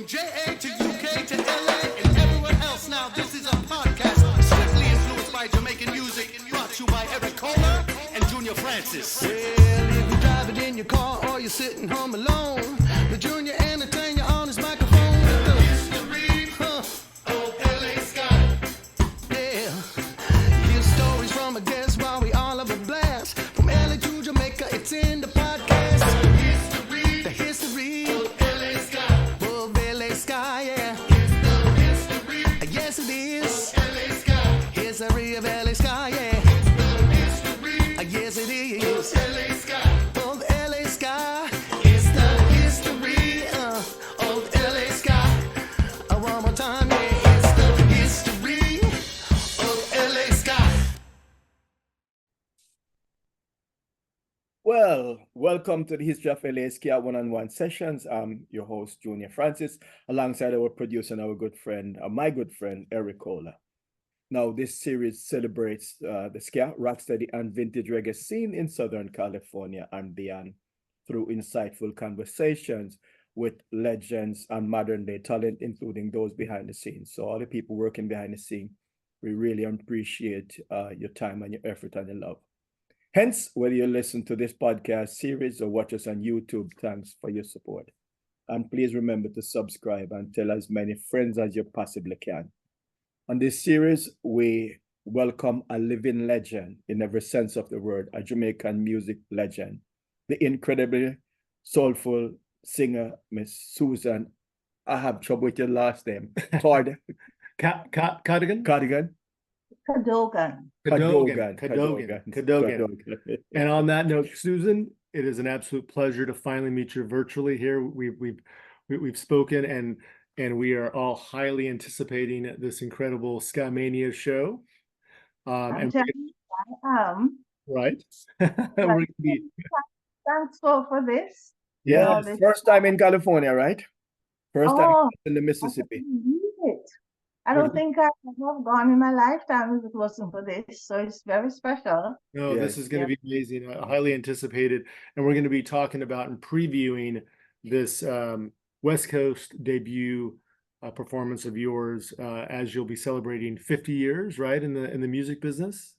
From JA to UK to LA and everywhere else now, this is a podcast strictly influenced by Jamaican music, brought to you by Eric Kohler and Junor Francis. Well, if you're driving in your car or you're sitting home alone, the Junior entertain you on his microphone. History of LA Ska. Yeah, hear stories from a guest while we all have a blast. From LA to Jamaica, it's in the podcast. The history of LA Ska. Of LA Ska, yeah. It's the history. Yes, it is. Of LA Ska. History of LA Ska, yeah. It's the history. Yes, it is. Of LA Ska. Of LA Ska. It's the history of LA Ska. One more time, yeah. It's the history of LA Ska. Well, welcome to the History of LA Ska one-on-one sessions. I'm your host, Junor Francis, alongside our producer and our good friend, my good friend, Eric Kohler. Now, this series celebrates the ska, rocksteady, and vintage reggae scene in Southern California and beyond through insightful conversations with legends and modern-day talent, including those behind the scenes. So all the people working behind the scene, we really appreciate your time and your effort and your love. Hence, whether you listen to this podcast series or watch us on YouTube, thanks for your support. And please remember to subscribe and tell as many friends as you possibly can. On this series, we welcome a living legend in every sense of the word, a Jamaican music legend, the incredibly soulful singer, Miss Susan. I have trouble with your last name. Cadogan? Cadogan. And on that note, Susan, it is an absolute pleasure to finally meet you virtually here. We've spoken and we are all highly anticipating this incredible SkaMania show. I'm telling you, I am. Right. We're gonna be... Thanks for this. Yeah, this first time in California, right? First time in the Mississippi. I don't think I have gone in my lifetime if it wasn't for this, so it's very special. No, yes. This is going to be amazing, highly anticipated, and we're going to be talking about and previewing this West Coast debut performance of yours as you'll be celebrating 50 years, right, in the music business,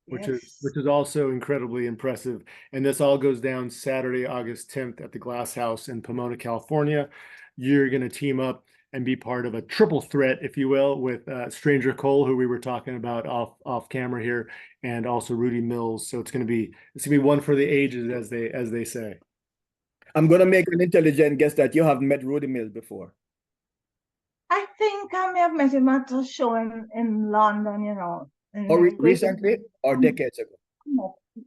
which is also incredibly impressive. And this all goes down Saturday, August 10th at the Glass House in Pomona, California. You're going to team up and be part of a triple threat, if you will, with Stranger Cole, who we were talking about off camera here, and also Rudy Mills. So it's gonna be one for the ages, as they say. I'm gonna make an intelligent guess that you have met Rudy Mills before. I think I may have met him at a show in London, you know. Or recently or decades ago?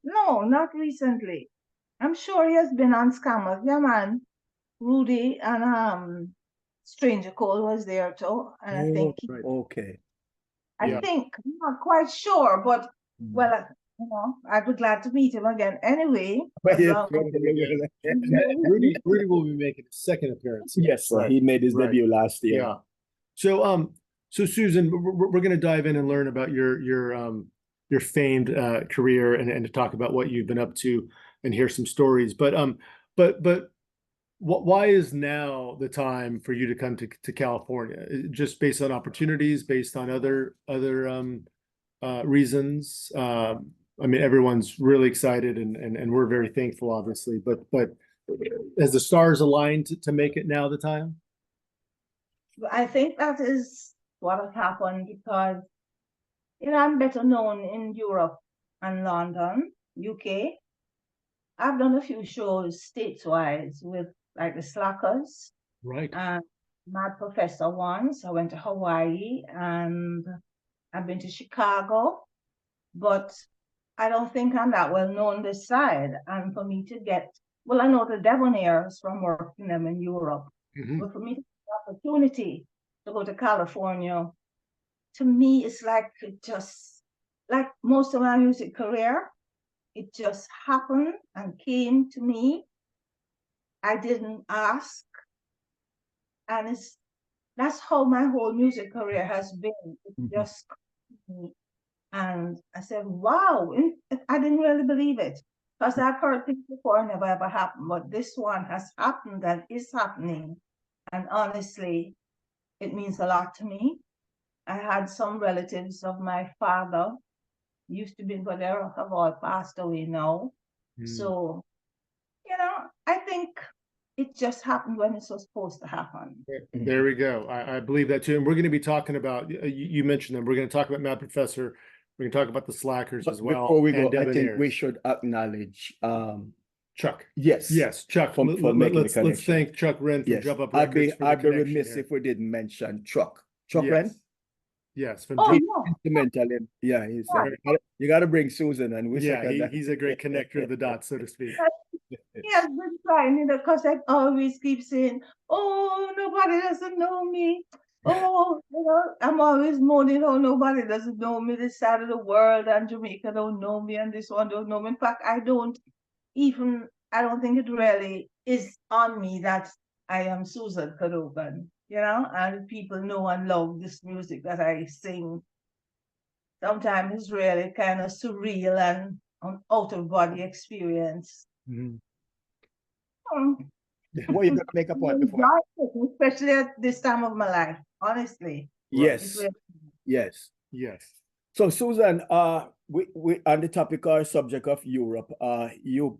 No, not recently. I'm sure he has been on SkaMania. Yeah, man. Rudy and Stranger Cole was there too, and I think I think I'm not quite sure, but well, you know, I'd be glad to meet him again anyway. Rudy will be making a second appearance. Yes, he made his debut last year. Yeah. So Susan, we're going to dive in and learn about your famed career and to talk about what you've been up to and hear some stories. But why is now the time for you to come to California? Just based on opportunities, based on other reasons? I mean, everyone's really excited and we're very thankful, obviously. But as the stars aligned to make it now the time? I think that is what has happened because, you know, I'm better known in Europe and London, UK. I've done a few shows stateswise with like the Slackers, right? And Mad Professor once. I went to Hawaii and I've been to Chicago, but I don't think I'm that well known this side. And for me to get, well, I know the Debonaires from working them in Europe, but for me to get the opportunity to go to California, to me, it's like just like most of my music career, it just happened and came to me. I didn't ask, and that's how my whole music career has been. It just, and I said, wow, I didn't really believe it because I've heard things before, never ever happened, but this one has happened and is happening, And honestly, it means a lot to me. I had some relatives of my father used to be, but they have all passed away now. So, I think it just happened when it was supposed to happen. There we go. I believe that too. And we're going to be talking about, you mentioned them. We're going to talk about Mad Professor. We're going to talk about the Slackers as well. Before we go, and I think we Debonaires. should acknowledge Chuck. yes. Yes, Chuck. For making the Let's connection. thank Chuck Wren from Yes. Jump Up I'd be Records for the connection remiss here. if we didn't mention Chuck Yes. Wren. Yes, from Oh, Jump- yeah. Instrumental in, yeah, you got to bring Susan and we yeah, second that. he's a great connector of the dots, so to speak. He has been trying, because I always keep saying, oh, nobody doesn't know me. Oh, I'm always moaning, oh, nobody doesn't know me this side of the world, and Jamaica don't know me, and this one don't know me. In fact, I don't think it really is on me that I am Susan Cadogan, and people know and love this music that I sing. Sometimes it's really kind of surreal and an out-of-body experience. What you gonna make a point before? Especially at this time of my life, honestly. Yes. Yes. Yes. So Susan, we on the topic or subject of Europe, you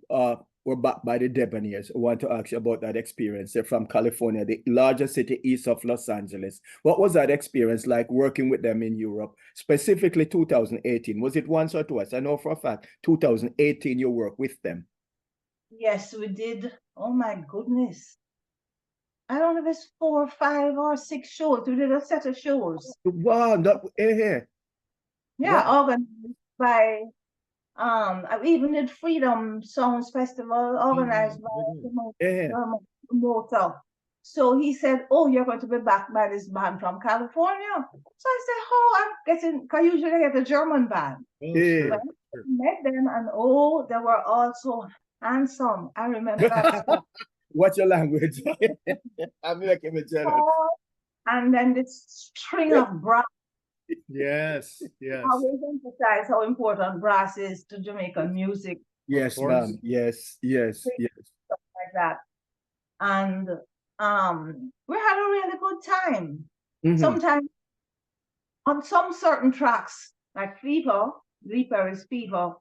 were back by the Debonaires. I want to ask you about that experience. They're from California, the largest city east of Los Angeles. What was that experience like working with them in Europe, specifically 2018? Was it once or twice? I know for a fact 2018 you worked with them. Yes, we did. Oh my goodness. I don't know if it's 4, 5, or 6 shows. We did a set of shows. Wow, Yeah, Wow. organized by I even did Freedom Songs Festival organized by the promoter. So he said, oh, you're going to be backed by this band from California. So I said, oh, I'm getting, because usually I get a German band. Yeah. But I met them and oh, they were all so handsome. I remember that. What's your language? I'm making me jealous. And then this string of brass. Yes. Yes. I always emphasize how important brass is to Jamaican music. Yes, ma'am. Yes. Stuff like that. And we had a really good time. Sometimes on some certain tracks, like Fever, Lee Perry's Fever,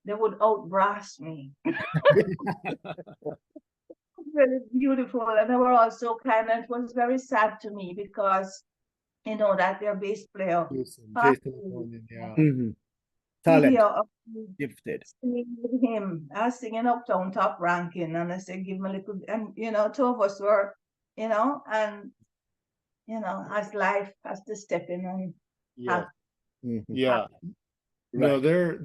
they would out-brass me. Really beautiful, and they were also kind, and it was very sad to me because that their bass player talent, gifted. Singing with him. I was singing Uptown Top Ranking, and I said, give me a little, and two of us were, and as life has to step in and No, they're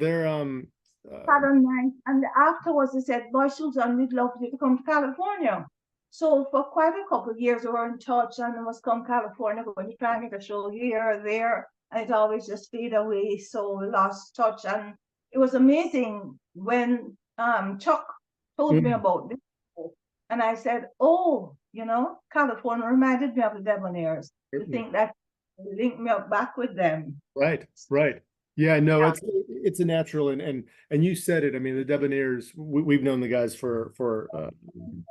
Saturday night, and afterwards they said, boy, Susan, we'd love you to come to California. So for quite a couple of years we were in touch, and it was come California, but when you try and get a show here or there, and it always just fade away. So we lost touch, and it was amazing when Chuck told me about this, and I said, oh, California reminded me of the Debonaires. To think that linked me up back with them. Right. Yeah, no, it's a natural, and you said it. I mean, the Debonaires, we've known the guys for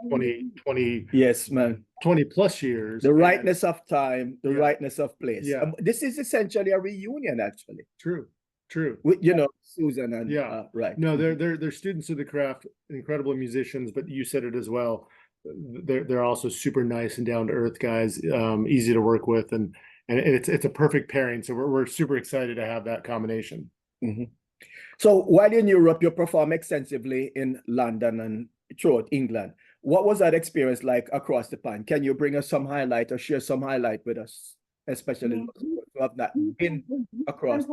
20 yes, man, 20 plus years. The rightness of time, the rightness of place. Yeah. This is essentially a reunion, actually. True. With, Susan and right. No, they're students of the craft, incredible musicians, but you said it as well. They're also super nice and down to earth guys, easy to work with, and it's a perfect pairing. So we're super excited to have that combination. So while in Europe, you perform extensively in London and throughout England. What was that experience like across the pond? Can you bring us some highlight or share some highlight with us, especially who have not been across?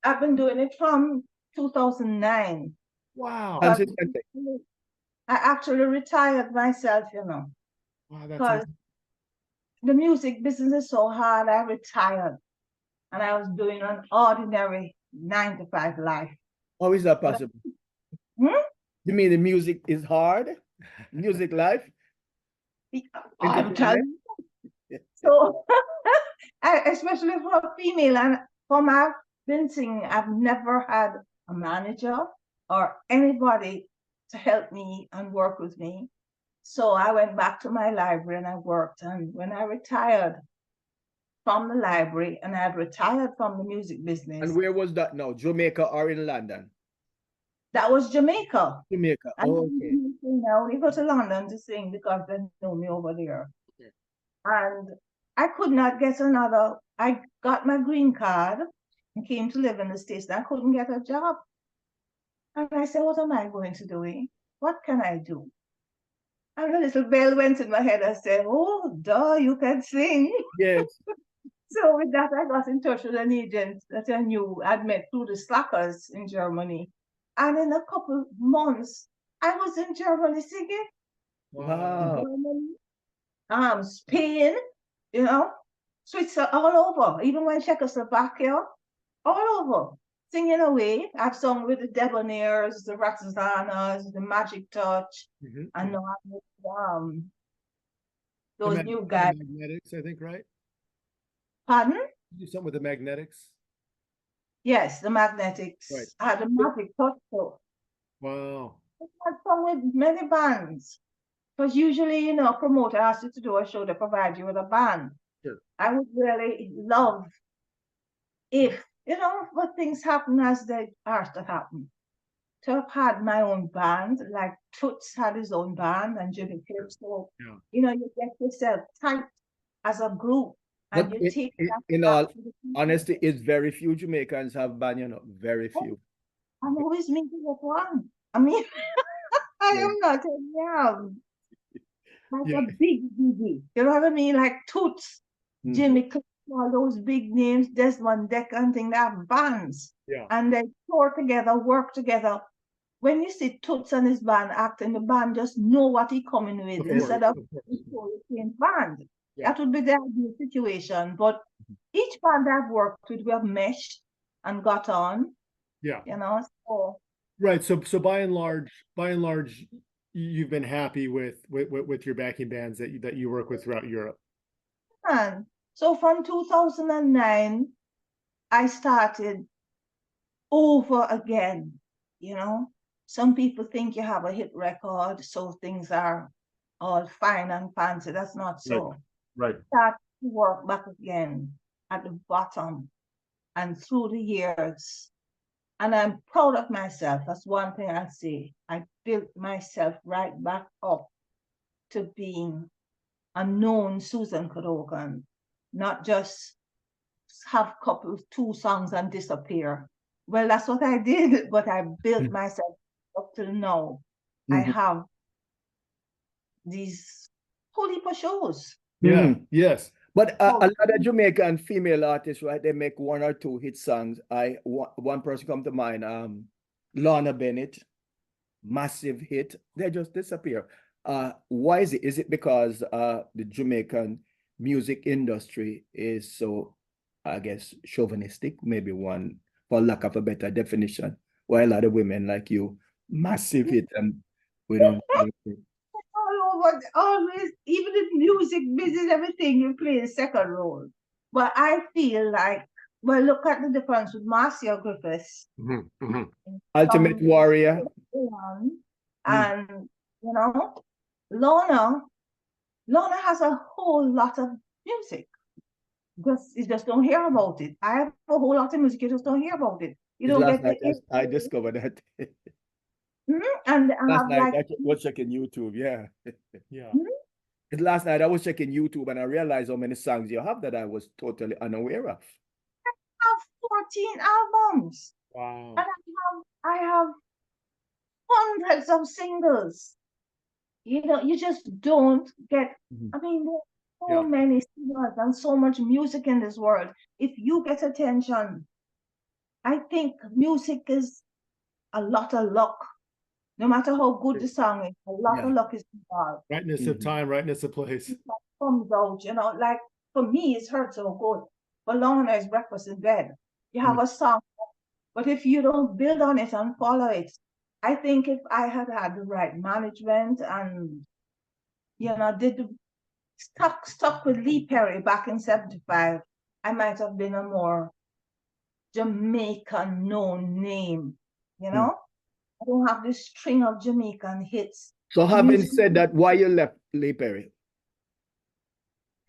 I've been doing it from 2009. Wow. I actually retired myself, Wow, because the music business is so hard. I retired, and I was doing an ordinary 9-to-5 life. How is that possible? You mean the music is hard? Music life? I'm telling you. So, especially for a female, and for my been singing, I've never had a manager or anybody to help me and work with me. So I went back to my library and I worked. And when I retired from the library and I had retired from the music business, And where was that now? Jamaica or in London? that was Jamaica. Jamaica. And Oh, okay. I only go to London to sing because they know me over there. Okay. And I could not get another. I got my green card and came to live in the States. And I couldn't get a job. And I said, what am I going to do? What can I do? And a little bell went in my head. I said, oh, duh, you can sing. Yes. So with that, I got in touch with an agent that I knew I'd met through the Slackers in Germany. And in a couple months, I was in Germany singing. Wow. Germany, Spain, Switzerland, all over. Even when Czechoslovakia, all over. Singing away. I've sung with the Debonaires, the Ratazanas, the Magic Touch, and now I'm with those new guys. The Magnetics, I think, right? Pardon? You do something with the Magnetics? Yes, the Magnetics. Right. I had a Magic Touch too. Wow. I've sung with many bands. Because usually, a promoter asks you to do a show to provide you with a band. Sure. I would really love if, what things happen as they are to happen. To have had my own band, like Toots had his own band and Jimmy Calypso. Yeah. You get yourself tight as a group. And But you take in all honesty, it's very few Jamaicans have band, very few. I'm always meeting with one. I mean, I am not young. Like a big Diddy. You know what I mean? Like Toots, Jimmy Cliff, all those big names, Desmond Deck and things, they have bands. Yeah. And they tour together, work together. When you see Toots and his band acting, the band just know what he coming with instead of the same band. Yeah. That would be the ideal situation. But each band I've worked with, we have meshed and got on. Yeah. So right. So by and large, you've been happy with your backing bands that you work with throughout Europe. And so from 2009, I started over again. Some people think you have a hit record, so things are all fine and fancy. That's not so. Right. Start to work back again at the bottom and through the years. And I'm proud of myself. That's one thing I say. I built myself right back up to being a known Susan Cadogan, not just have two songs and disappear. Well, that's what I did, but I built myself up till now. I have these whole heap of shows. Yeah. Yes. But a lot of Jamaican female artists, right? They make one or two hit songs. One person come to mind, Lorna Bennett, massive hit. They just disappear. Why is it? Is it because the Jamaican music industry is so, I guess, chauvinistic? Maybe one, for lack of a better definition. Why a lot of women like you, massive hit, and we don't. Always, even in music business, everything you play a second role. But I feel like, well, look at the difference with Marcia Griffiths. Ultimate Warrior. And, Lorna has a whole lot of music. You just don't hear about it. I have a whole lot of music, you just don't hear about it. You don't last get night I discovered that. And last night I was checking YouTube, yeah. Yeah. Last night I was checking YouTube and I realized how many songs you have that I was totally unaware of. I have 14 albums. Wow. And I have hundreds of singles. You just don't get, I mean, there's so many singers and so much music in this world. If you get attention, I think music is a lot of luck. No matter how good the song is, a lot of luck is involved. Rightness of time, rightness of place. It comes out, like for me, it's heard so good. But Lorna is breakfast in bed. You have a song, but if you don't build on it and follow it, I think if I had the right management and, stuck with Lee Perry back in 75, I might have been a more Jamaican known name, I don't have this string of Jamaican hits So having music. said that, why you left Lee Perry?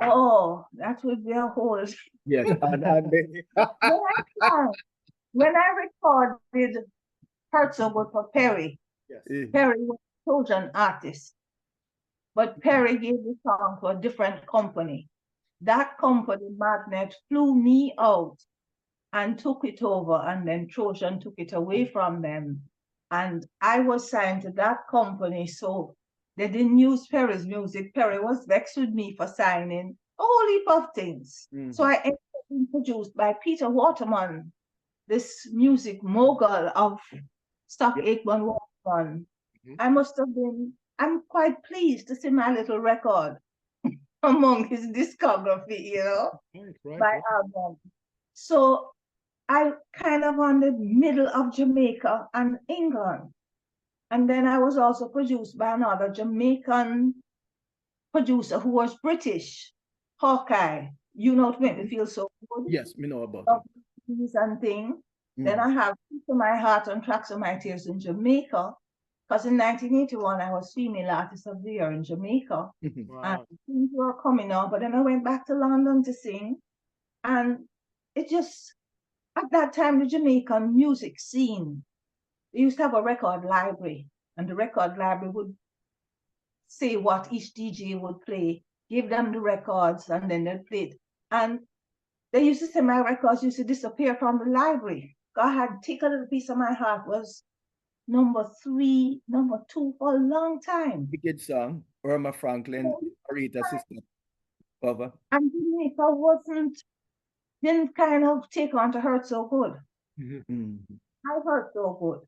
Oh, that would be a whole. Yes. When I recorded Herzog for Perry, Yes. Perry was a Trojan artist, but Perry gave the song to a different company. That company, Magnet, flew me out and took it over, and then Trojan took it away from them. And I was signed to that company, so they didn't use Perry's music. Perry was vexed with me for signing a whole heap of things. Mhm. So I ended up being produced by Peter Waterman, this music mogul of Stock Yep. 8111. Mhm. I must have been, I'm quite pleased to see my little record among his discography, Right. my album. So I kind of on the middle of Jamaica and England. And then I was also produced by another Jamaican producer who was British, Hawkeye. You know, to make me feel so good. Yes, me know about Love it. these and thing. Then Mhm. I have Peace of My Heart and Tracks of My Tears in Jamaica. Because in 1981, I was Female Artist of the Year in Jamaica. Mhm. And Wow. things were coming up. But then I went back to London to sing. And it just, at that time, the Jamaican music scene, they used to have a record library. And the record library would say what each DJ would play, give them the records, and then they'd play it. And they used to say my records used to disappear from the library. I had Take a Little Piece of My Heart was number 3, number 2 for a long time. Wicked song. Irma Franklin, Rita sister cover. And Jamaica didn't kind of take on to Hurt So Good. Mhm. I Hurt So Good.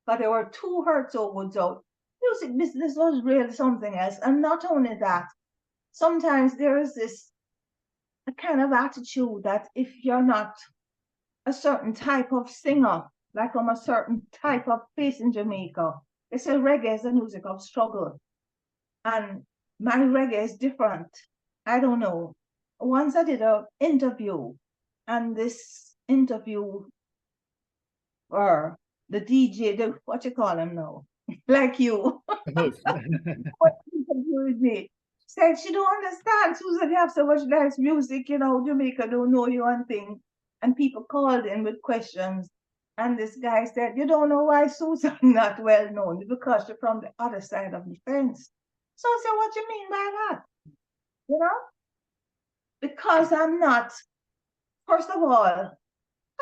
But there were 2 Hurt So Goods out. Music business was really something else. And not only that, sometimes there is this a kind of attitude that if you're not a certain type of singer, like from a certain type of place in Jamaica, they say reggae is the music of struggle. And my reggae is different. I don't know. Once I did an interview, and this interview or the DJ, what you call him now, like you, what interviewed me, said she don't understand, Susan, you have so much nice music, Jamaica don't know you and things. And people called in with questions. And this guy said, you don't know why Susan not well known, because you're from the other side of the fence. So I said, what do you mean by that? Because I'm not, first of all,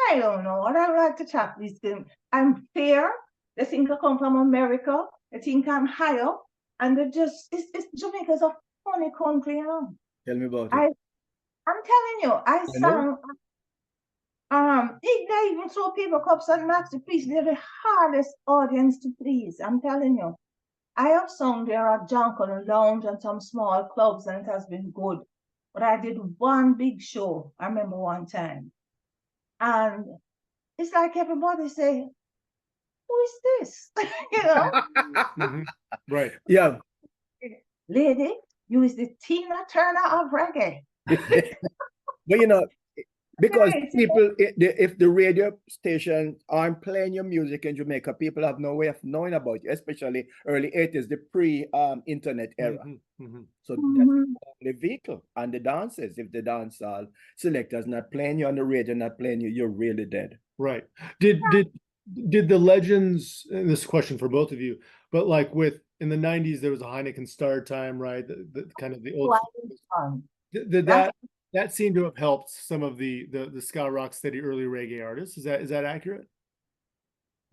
I don't know. I don't like to chat these things. I'm fair. They think I come from America. They think I'm higher. And they just, Jamaica's a funny country, Tell me about I'm it. telling you, I I know. sang, they even throw paper cups and Max to please. They're the hardest audience to please. I'm telling you. I have sung there at Junker Lounge and some small clubs, and it has been good. But I did one big show, I remember one time. And it's like everybody say, who is this? Right. Yeah. Lady, you is the Tina Turner of reggae. But because Right. people, if the radio stations aren't playing your music in Jamaica, people have no way of knowing about you, especially early 80s, the pre-internet era. So that's the vehicle and the dances. If the dancehall selector's not playing you on the radio, not playing you, you're really dead. Right. Did the legends, and this question for both of you, but like in the 90s, there was a Heineken Star Time, right? The kind of the old. Did that seem to have helped some of the ska rock steady early reggae artists? Is that accurate?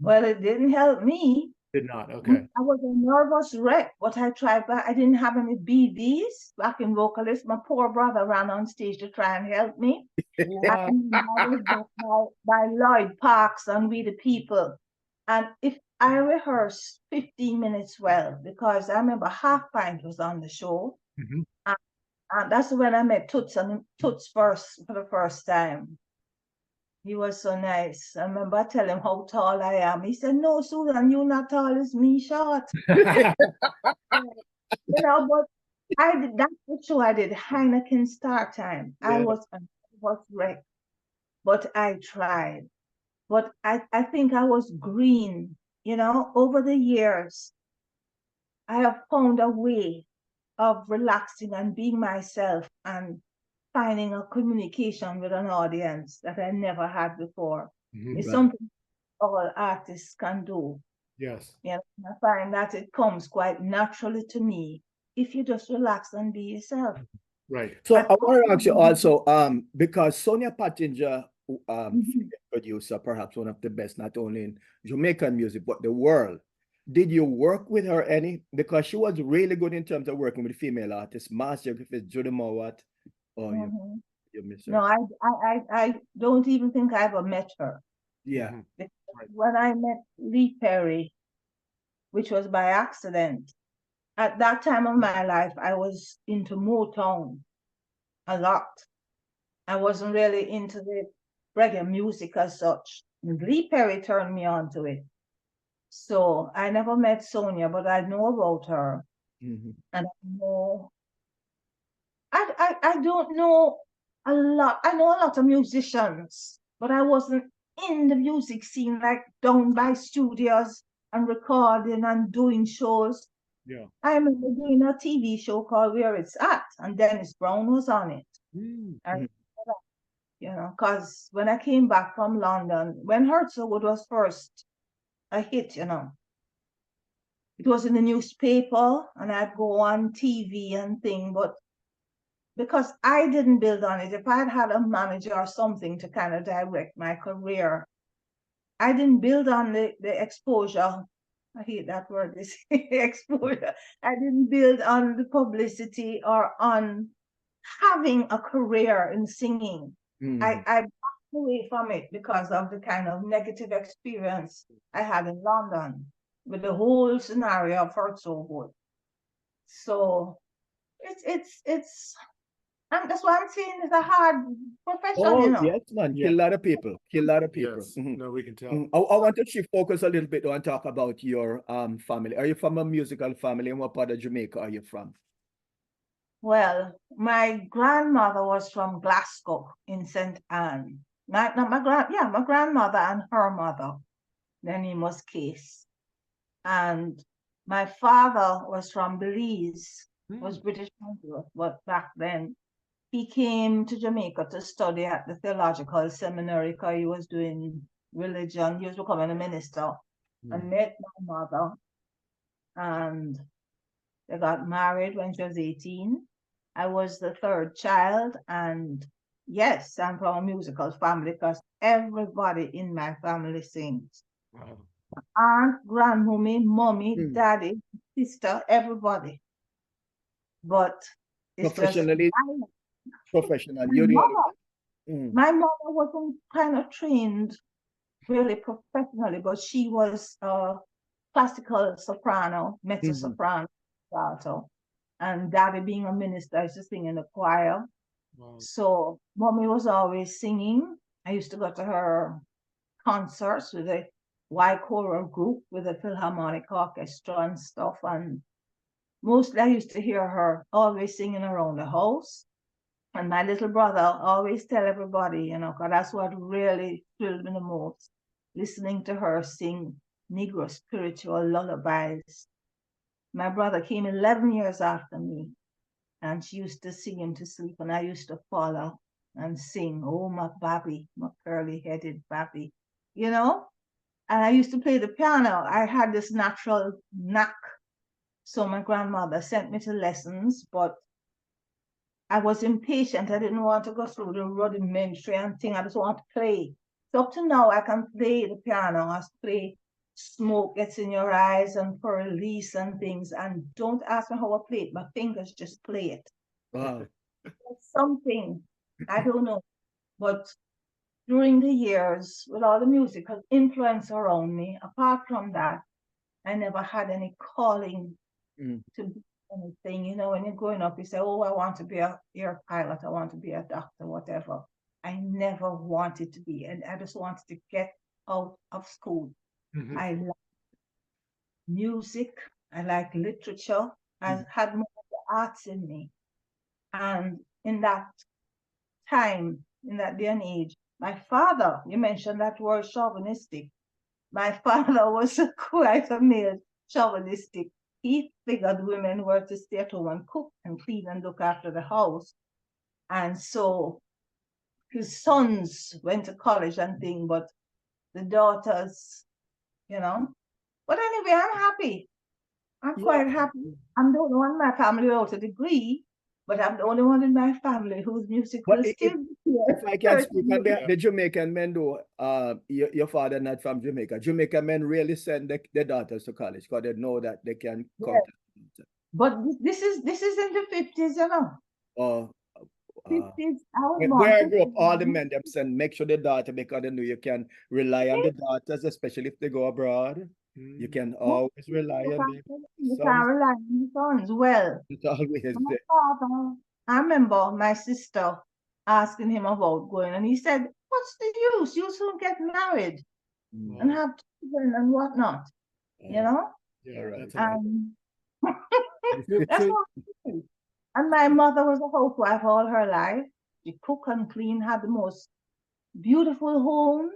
Well, it didn't help me. Did not. Okay. I was a nervous wreck, but I tried, but I didn't have any BDs, backing vocalists. My poor brother ran on stage to try and help me. Wow. And I was backed by Lloyd Parks and We the People. And if I rehearsed 15 minutes well, because I remember Half Pint was on the show. And that's when I met Toots first for the first time. He was so nice. I remember I telling him how tall I am. He said, no, Susan, you're not tall, it's me short. But I did, that's the show I did, Heineken Star Time. Yeah. I was wrecked, but I tried. But I think I was green, over the years. I have found a way of relaxing and being myself and finding a communication with an audience that I never had before. It's Right. something all artists can do. Yes. You know, I find that it comes quite naturally to me if you just relax and be yourself. Right. So And I want to ask you also, because Sonia Pottinger, Mhm. female producer, perhaps one of the best, not only in Jamaican music, but the world. Did you work with her any? Because she was really good in terms of working with female artists, Master, if it's Judy Mowat, or Mhm. you miss No, her. I don't even think I ever met her. Yeah. Mhm. Right. When I met Lee Perry, which was by accident, at that time of my life, I was into Motown a lot. I wasn't really into the reggae music as such. And Lee Perry turned me on to it. So I never met Sonia, but I know about her. Mhm. And I don't know a lot. I know a lot of musicians, but I wasn't in the music scene, like down by studios and recording and doing shows. Yeah. I remember doing a TV show called Where It's At, and Dennis Brown was on it. And, you know, because when I came back from London, when Hurt So Good was first a hit, you know, it was in the newspaper and I'd go on TV and thing, but because I didn't build on it, if I had had a manager or something to kind of direct my career, I didn't build on the exposure. I hate that word, this exposure. I didn't build on the publicity or on having a career in singing. Mhm. I backed away from it because of the kind of negative experience I had in London with the whole scenario of Hurt So Good. So it's and that's why I'm saying it's a hard profession, you Oh, know. yes, man. Yeah. Kill a lot of people. Kill a lot of people. Yes. Mhm. No, we can tell. I want to shift focus a little bit and talk about your family. Are you from a musical family, and what part of Jamaica are you from? Well, my grandmother was from Glasgow in St. Anne. My grandmother and her mother. Their name was Case. And my father was from Belize, was British Consul, but back then he came to Jamaica to study at the theological seminary because he was doing religion. He was becoming a minister and met my mother. And they got married when she was 18. I was the third child. And yes, I'm from a musical family because everybody in my family sings. Wow. Aunt, grandmommy, mommy, Mm. daddy, sister, everybody. But it's just Professionally, professional. my You're the only mother. one. My mother wasn't kind of trained really professionally, but she was a classical soprano, mezzo Mhm. soprano, alto. And daddy being a minister, I used to sing in the choir. Wow. So mommy was always singing. I used to go to her concerts with a Y choral group with a Philharmonic Orchestra and stuff. And mostly I used to hear her always singing around the house. And my little brother always tell everybody, you know, because that's what really thrilled me the most, listening to her sing Negro spiritual lullabies. My brother came 11 years after me, and she used to sing him to sleep, and I used to follow and sing, oh, my Bobby, my curly-headed Bobby, you know? And I used to play the piano. I had this natural knack. So my grandmother sent me to lessons, but I was impatient. I didn't want to go through the rudimentary and thing. I just want to play. So up to now, I can play the piano. I play Smoke Gets in Your Eyes and For Release and things. And don't ask me how I play it. My fingers just play it. Wow. It's something, I don't know. But during the years, with all the musical influence around me, apart from that, I never had any calling Mm. to be anything. You know, when you're growing up, you say, oh, I want to be a air pilot, I want to be a doctor, whatever. I never wanted to be, and I just wanted to get out of school. Mhm. I like music, I like literature, I had more of the arts in me. And in that time, in that day and age, my father, you mentioned that word chauvinistic. My father was quite a male chauvinistic. he figured women were to stay at home and cook and clean and look after the house. And so his sons went to college and thing, but the daughters, you know. But anyway, I'm happy. I'm quite happy. I'm the only one in my family without a degree, but I'm the only one in my family whose music But will still be here. if I can speak on the Jamaican men, though, your father not from Jamaica. Jamaican men really send their daughters to college because they know that they can come to. But this is in the 50s, you know. Oh, 50s. I was born where I grew up, 51. all the men them send make sure the daughter because they know you can rely on the daughters, especially if they go abroad. You can always rely on them. You can rely on the sons. Well, It's always my there. father, I remember my sister asking him about going, and he said, "What's the use? You soon get married and have children and whatnot, you know." Yeah, right. And that's what it is. And my mother was a housewife all her life. She cooked and cleaned, had the most beautiful home.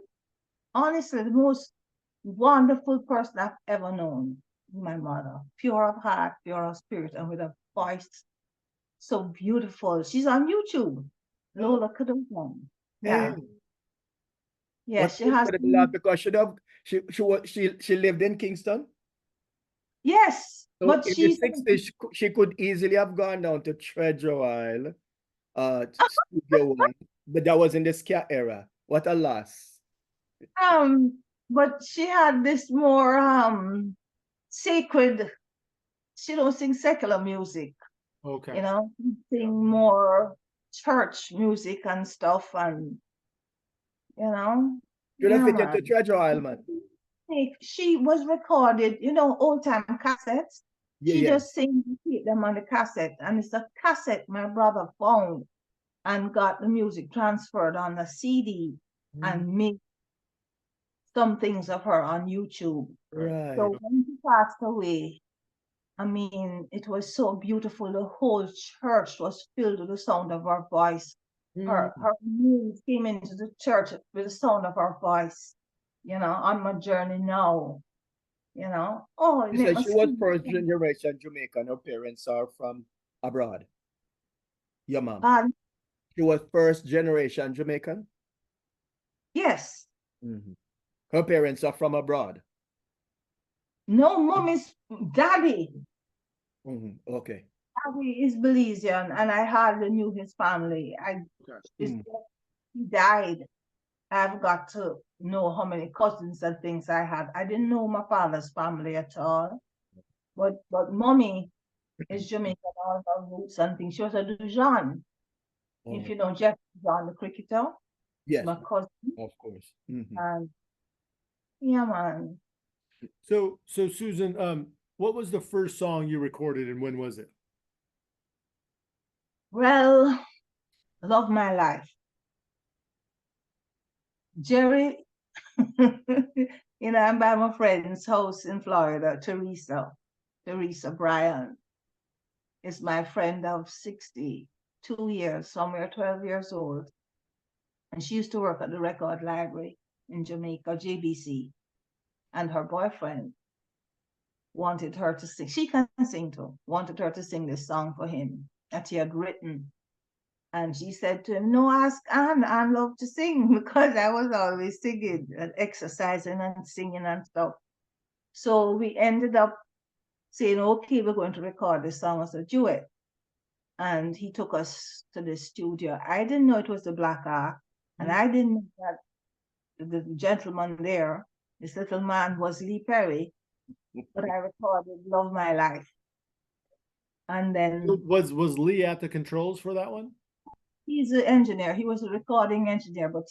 Honestly, the most wonderful person I've ever known. My mother, pure of heart, pure of spirit, and with a voice so beautiful. She's on YouTube. Lola Cadogan. Yeah. Yeah, she has. Because she lived in Kingston. Yes, So but in she's the 60s, she could easily have gone down to Treasure Isle, Studio One, but that was in the ska era. What a loss. but she had this more sacred. She don't sing secular music. Okay. You know, she sing more church music and stuff, and you know. You don't Yeah, fit man. into Treasure Isle, man. She was recorded, you know, old time cassettes. Yeah, She yeah. just sing and keep them on the cassette, and it's a cassette my brother found and got the music transferred on the CD and made some things of her on YouTube. Right. So when she passed away, I mean, it was so beautiful. The whole church was filled with the sound of her voice. Her news came into the church with the sound of her voice. You know, on my journey now. You know, oh, You said she was first generation Jamaican. Her parents are from abroad. Your mom. She was first generation Jamaican. Yes. Her parents are from abroad. No, mommy's daddy. Okay. Daddy is Belizean, and I hardly knew his family. He died. I've got to know how many cousins and things I had. I didn't know my father's family at all. But mommy is Jamaican, all her roots and things. She was a Dujan. If you know Jeff Dujan, the cricketer. Yes. My cousin. Of course. And yeah, man. So Susan, what was the first song you recorded and when was it? Well, Love My Life. Jerry, you know, I'm by my friend's house in Florida, Teresa Bryan is my friend of 62 years, somewhere 12 years old. And she used to work at the record library in Jamaica, JBC. And her boyfriend wanted her to sing. She can sing too. Wanted her to sing this song for him that he had written. And she said to him, "No, ask Anne. Anne loved to sing," because I was always singing and exercising and singing and stuff. So we ended up saying, "Okay, we're going to record this song as a duet." And he took us to the studio. I didn't know it was the Black Ark, and I didn't know that the gentleman there, this little man, was Lee Perry. But I recorded "Love My Life." And then was Lee at the controls for that one? He's an engineer. He was a recording engineer, but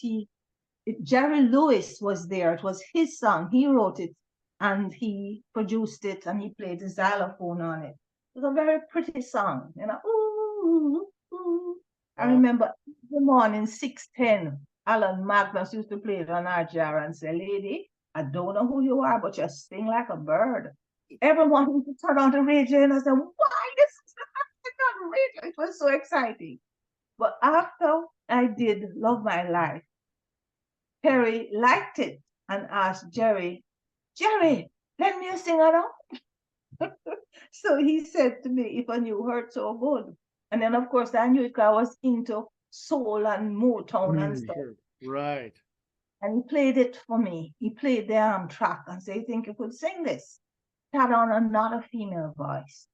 Jerry Lewis was there. It was his song. He wrote it and he produced it and he played the xylophone on it. It was a very pretty song, you know. Ooh, ooh. I remember the morning 6:10, Alan Magnus used to play it on RJR and say, "Lady, I don't know who you are, but you sing like a bird." Everyone used to turn on the radio and I said, "Why this is on the radio?" It was so exciting. But after I did Love My Life, Perry liked it and asked Jerry, "Jerry, let me sing it out." So he said to me, if I knew her so good. And then, of course, I knew it 'cause I was into soul and Motown and stuff. Sure. Right. And he played it for me. He played the track and said, you think you could sing this? It had on another female voice.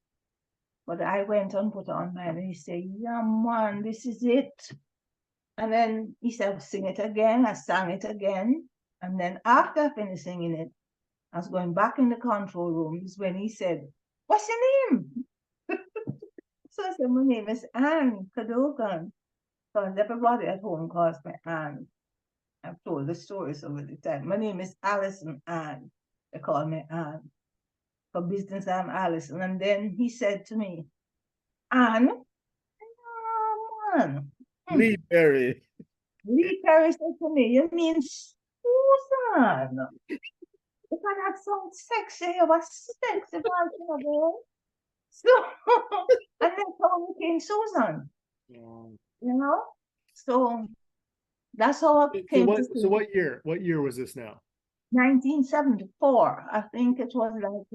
But I went and put on mine and he said, yeah, man, this is it. And then he said, sing it again. I sang it again. And then after I finished singing it, I was going back in the control room. Is when he said, what's your name? So I said, my name is Anne Cadogan. So everybody at home calls me Anne. I've told the stories over the time. My name is Allison Anne. They call me Anne. For business, I'm Allison. And then he said to me, Anne, oh, man. Lee Perry. Lee Perry said to me, you mean Susan? Because that sounds sexy. You have a sexy voice, you know. So, and then someone became Susan, you know? So that's how I came to So what year was this now? 1974. I think it was like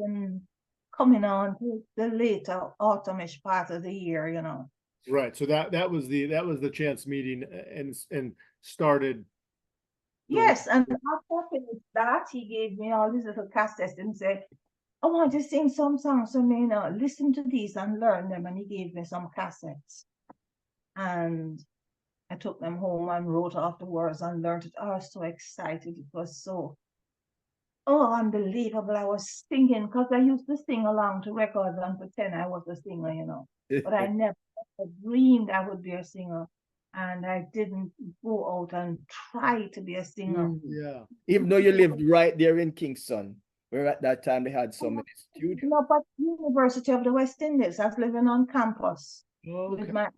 coming on to the later autumnish part of the year, you know. Right. So that was the chance meeting and started. Yes, and after I finished that, he gave me all these little cassettes and said, I want to sing some songs for me, you know, listen to these and learn them. And he gave me some cassettes. And I took them home and wrote off the words and learned it. I was so excited. It was so, unbelievable. I was singing because I used to sing along to records and pretend I was a singer, you know. But I never dreamed I would be a singer. And I didn't go out and try to be a singer. Yeah. Even though you lived right there in Kingston, where at that time they had so many studios. No, but University of the West Indies. I was living on campus with my aunt,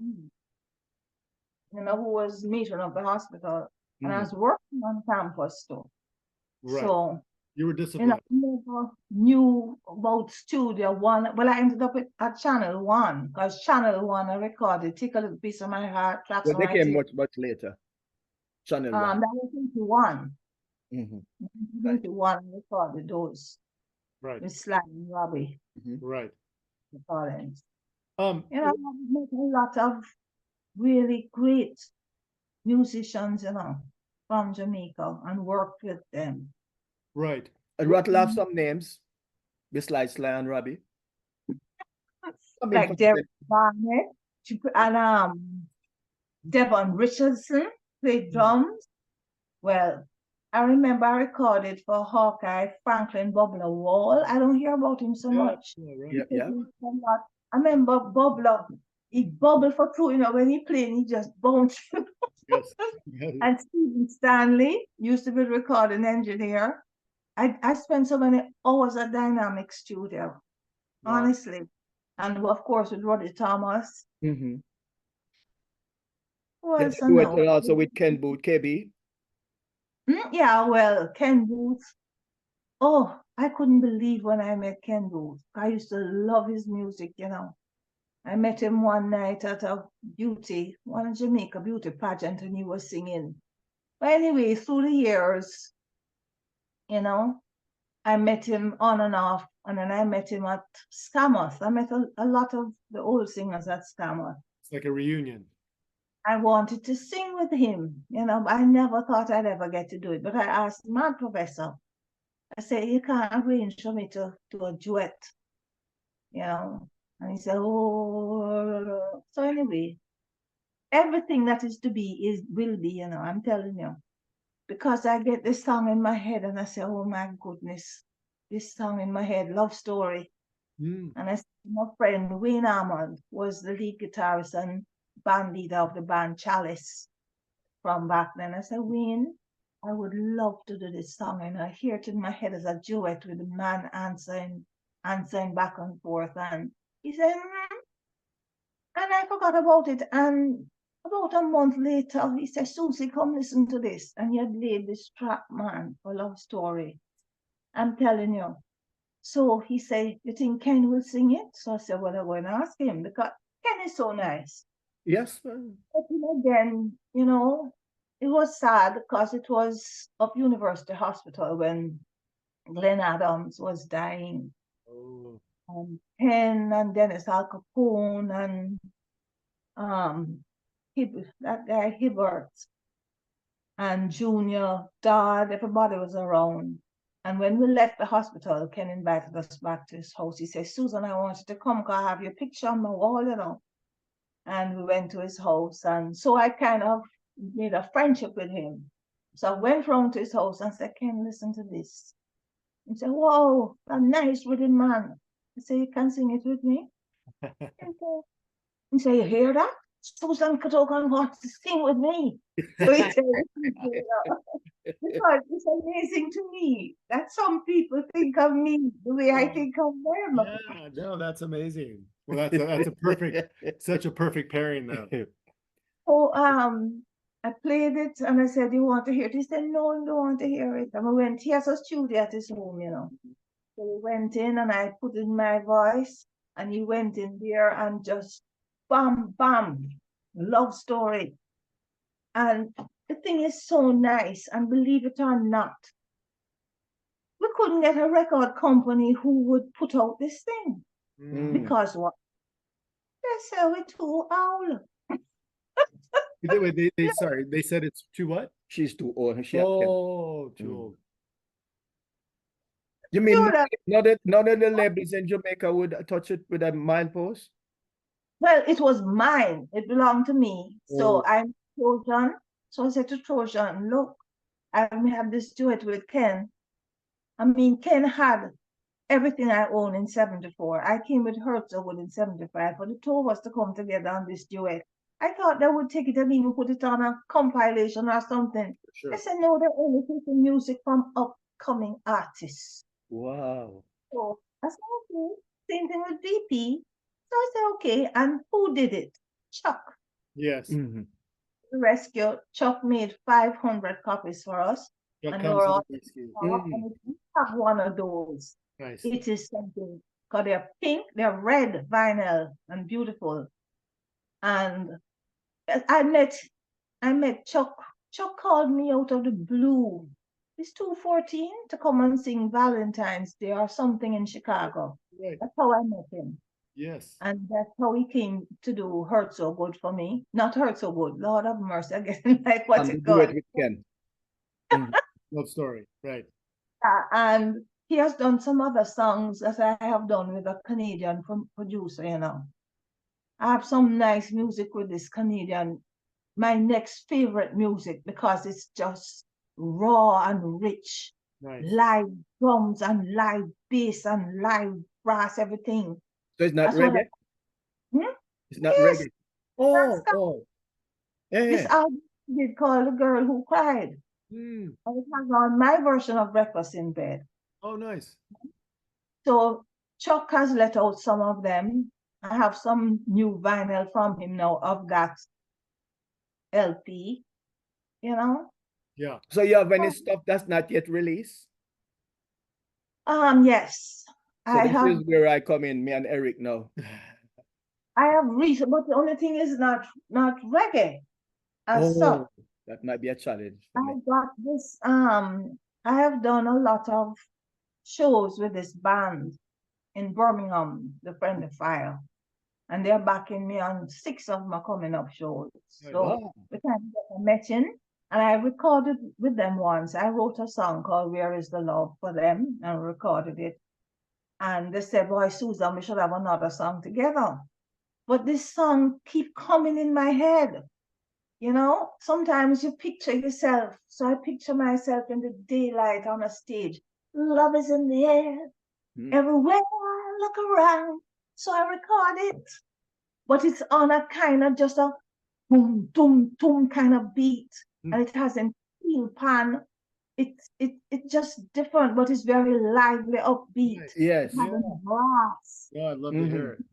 you know, who was matron of the hospital. And I was working on campus too. Right. So you were disciplined. You know, I never knew about Studio One. Well, I ended up at Channel One because Channel One I recorded Take a Little Piece of My Heart. But they came much later. Channel One. That was 81. Mm-hmm. 81 I recorded those. Right. With Sly and Robbie. Right. Recordings. You know, I've met a lot of really great musicians, you know, from Jamaica and worked with them. Right. And rattle off some names besides Sly and Robbie. Like Derek Barnett and Devon Richardson played drums. Well, I remember I recorded for Hawkeye Franklin Bubbler Wall. I don't hear about him so much. Yeah. I remember Bubbler, he bubbled for two, you know, when he played, he just bounced. Yes. And Stephen Stanley used to be the recording engineer. I spent so many hours at Dynamic Studio, honestly. And of course with Roddy Thomas. Mm-hmm. Well, also with Ken Booth, KB. Yeah, well, Ken Booth. Oh, I couldn't believe when I met Ken Booth. I used to love his music, you know. I met him one night at a Jamaica beauty pageant, and he was singing. But anyway, through the years, you know, I met him on and off, and then I met him at SkaMania. I met a lot of the old singers at SkaMania. It's like a reunion. I wanted to sing with him, you know, I never thought I'd ever get to do it. But I asked my professor, I said, you can't arrange for me to do a duet, you know. And he said, oh. So anyway, everything that is to be will be, you know, I'm telling you. Because I get this song in my head and I say, oh my goodness, this song in my head, Love Story. And I said, my friend Wayne Armand was the lead guitarist and band leader of the band Chalice from back then. I said, Wayne, I would love to do this song. And I hear it in my head as a duet with the man answering back and forth. And he said, and I forgot about it. And about a month later, he said, Susie, come listen to this. And he had laid this track, man, for Love Story. I'm telling you. So he said, you think Ken will sing it? So I said, well, I'm going to ask him because Ken is so nice. Yes. But again, you know, it was sad because it was of University Hospital when Glenn Adams was dying. Oh. Penn and Dennis Al Capone and that guy Hibbert and Junior Dodd, everybody was around. And when we left the hospital, Ken invited us back to his house. He said, Susan, I want you to come because I have your picture on my wall, you know. And we went to his house. And so I kind of made a friendship with him. So I went round to his house and said, Ken, listen to this. He said, whoa, a nice rhythm man. I said, you can sing it with me? He said, you hear that? Susan Cadogan wants to sing with me. So he said, because it's amazing to me that some people think of me the way I think of them. Yeah, no, that's amazing. Well, that's a perfect, such a perfect pairing, though. So I played it and I said, you want to hear it? He said, no, I don't want to hear it. And we went, he has a studio at his home, you know. So we went in and I put in my voice and he went in there and just bam, bam, love story. And the thing is so nice, and believe it or not, we couldn't get a record company who would put out this thing. Because what? They said we're too old. Sorry, they said it's too what? She's too old. Too old. You mean none of the labels in Jamaica would touch it with a milepost? Well, it was mine. It belonged to me. So I'm Trojan. So I said to Trojan, look, I have this duet with Ken. I mean, Ken had everything I own in 74. I came with Herzogwood in 75 for the two of us to come together on this duet. I thought they would take it and even put it on a compilation or something. Sure. I said, no, they're only taking music from upcoming artists. Wow. So I said, okay. Same thing with DP. So I said, okay. And who did it? Chuck. Yes. Mm-hmm. The rescue. Chuck made 500 copies for us. Chuck and they were all and we have one of those. nice. It is something because they're pink, they're red vinyl and beautiful. And I met Chuck. Chuck called me out of the blue. It's 2:14 to come and sing Valentine's Day or something in Chicago. Right. That's how I met him. Yes. And that's how he came to do Hurt So Good for me. Not Hurt So Good, Lord of Mercy, I guess like what's it called? Love story, right. And he has done some other songs that I have done with a Canadian producer, you know. I have some nice music with this Canadian, my next favorite music, because it's just raw and rich. Nice. Live drums and live bass and live brass, everything. So it's not reggae? It's not reggae. Oh. Yeah. This album did call The Girl Who Cried. And it has on my version of Breakfast in Bed. Oh, nice. So Chuck has let out some of them. I have some new vinyl from him now of that LP, you know? Yeah. So you have any stuff that's not yet released? Yes. So this is where I come in, me and Eric now. I have reason, but the only thing is not reggae as such. That might be a challenge. I got this, I have done a lot of shows with this band in Birmingham, the Friend of Fire. And they're backing me on 6 of my coming up shows. So we kind of get a matching. And I recorded with them once. I wrote a song called Where Is the Love for them and recorded it. And they said, boy, Susan, we should have another song together. But this song keep coming in my head. You know, sometimes you picture yourself. So I picture myself in the daylight on a stage. Love is in the air. Everywhere I look around. So I record it. But it's on a kind of just a boom, boom, boom kind of beat. And it hasn't steel pan. It's just different, but it's very lively, upbeat. Yes. Brass. Yeah, I'd love to hear it.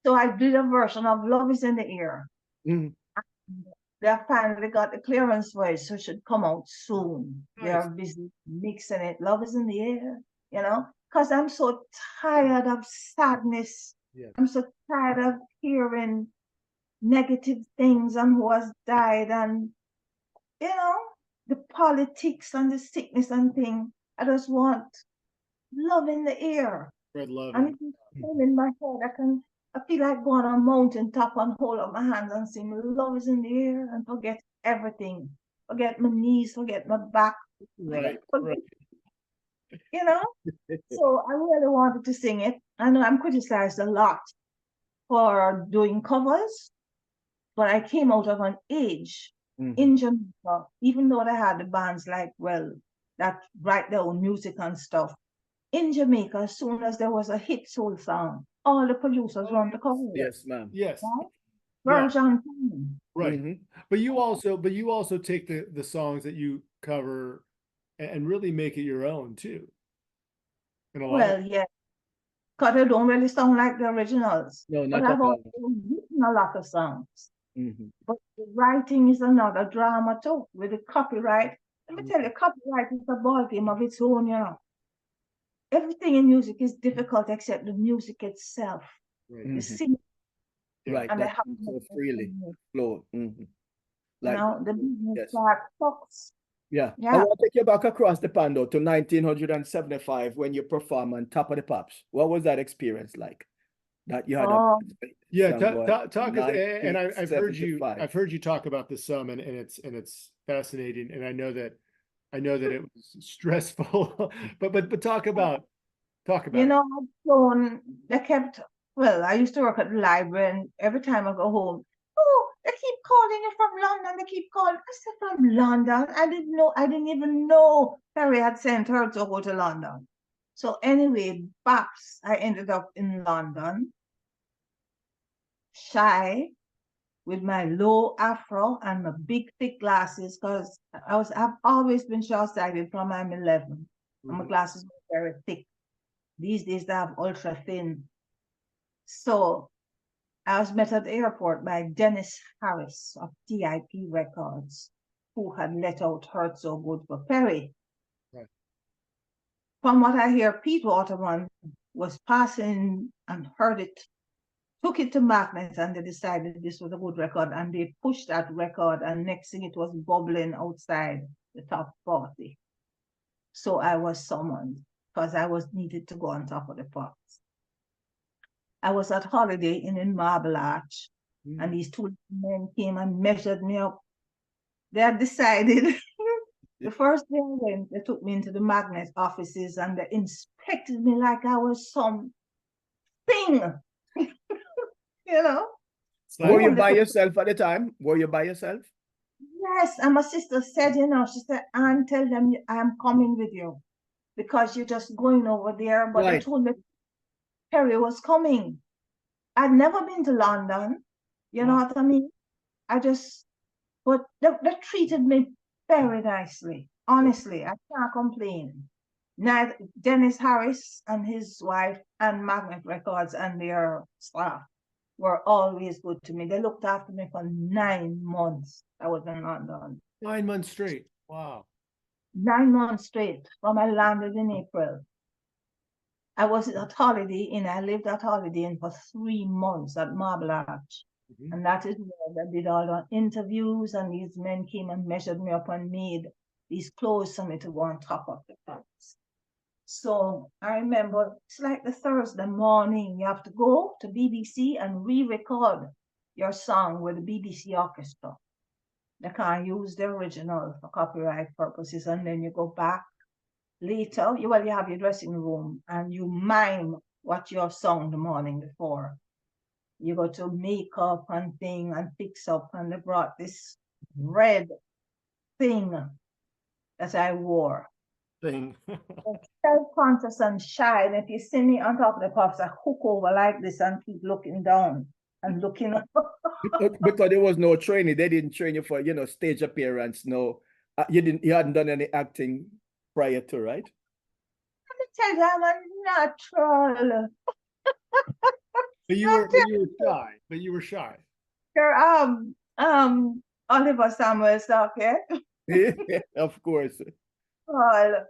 So I did a version of Love is in the Air. They finally got the clearance for it, so it should come out soon. Nice. They're busy mixing it. Love is in the air, you know, because I'm so tired of sadness. Yeah. I'm so tired of hearing negative things and who has died and, you know, the politics and the sickness and thing. I just want love in the air. Fred Love. And it's came in my head. I feel like going on a mountain top and hold up my hands and sing love is in the air and forget everything. Forget my knees, forget my back. Right, forget, right. You know? So I really wanted to sing it. I know I'm criticized a lot for doing covers, but I came out of an age in Jamaica, even though they had the bands like, well, that write their own music and stuff. In Jamaica, as soon as there was a hit soul song, all the producers run the cover. Yes, ma'am. Yes. Right? Yeah. Version. Right. But you also take the songs that you cover and really make it your own too. Well, yeah. Because they don't really sound like the originals. No, not but I've at all. also written a lot of songs. But the writing is another drama too, with the copyright. Let me tell you, copyright is a ball game of its own, you know. Everything in music is difficult except the music itself. Right. The singing. Right. And That so freely flow. Like, you know, the business yes. part sucks. Yeah. Yeah. I want to take you back across the pond though, to 1975 when you perform on Top of the Pops. What was that experience like? That you had talk and I've heard you talk about this some and it's fascinating, and I know that it was stressful, but talk about You know, I used to work at the library, and every time I go home, oh, they keep calling you from London. They keep calling. I said, from London? I didn't even know Perry had sent her to go to London. So anyway, Baps, I ended up in London, shy, with my low afro and my big thick glasses, because I've always been short-sighted from I'm 11. And my glasses were very thick. These days they have ultra thin. So I was met at the airport by Dennis Harris of TIP Records, who had let out Hurt So Good for Perry. Right. From what I hear, Pete Waterman was passing and heard it, took it to Magnet, and they decided this was a good record, and they pushed that record, and next thing it was bubbling outside the top 40. So I was summoned because I was needed to go on Top of the Pops. I was at holiday in Marble Arch, and these two men came and measured me up. They had decided, the first day I went, they took me into the Magnet offices and they inspected me like I was some thing. You know? Were you by yourself at the time? Were you by yourself? Yes, and my sister said, you know, she said, Anne, tell them I'm coming with you because you're just going over there. But they told me Perry was coming. I'd never been to London, you know what I mean? But they treated me very nicely. Honestly, I can't complain. Now, Dennis Harris and his wife and Magnet Records and their staff were always good to me. They looked after me for 9 months. I was in London. 9 months straight. Wow. 9 months straight from I landed in April. I was at Holiday Inn. I lived at Holiday Inn for 3 months at Marble Arch. And that is where I did all the interviews, and these men came and measured me up and made these clothes for me to go on Top of the Pops. So I remember it's like the Thursday morning, you have to go to BBC and re-record your song with the BBC orchestra. They can't use the original for copyright purposes, and then you go back later. You have your dressing room and you mime what you have sung the morning before. You go to makeup and thing and fix up, and they brought this red thing that I wore. Self-conscious and shy, and if you see me on Top of the Pops, I hook over like this and keep looking down and looking up. Because there was no training. They didn't train you for, stage appearance. No, you hadn't done any acting prior to, right? Let me tell you, I'm a natural. But you were shy. Sure, Oliver Samuels, okay? Of course. Well,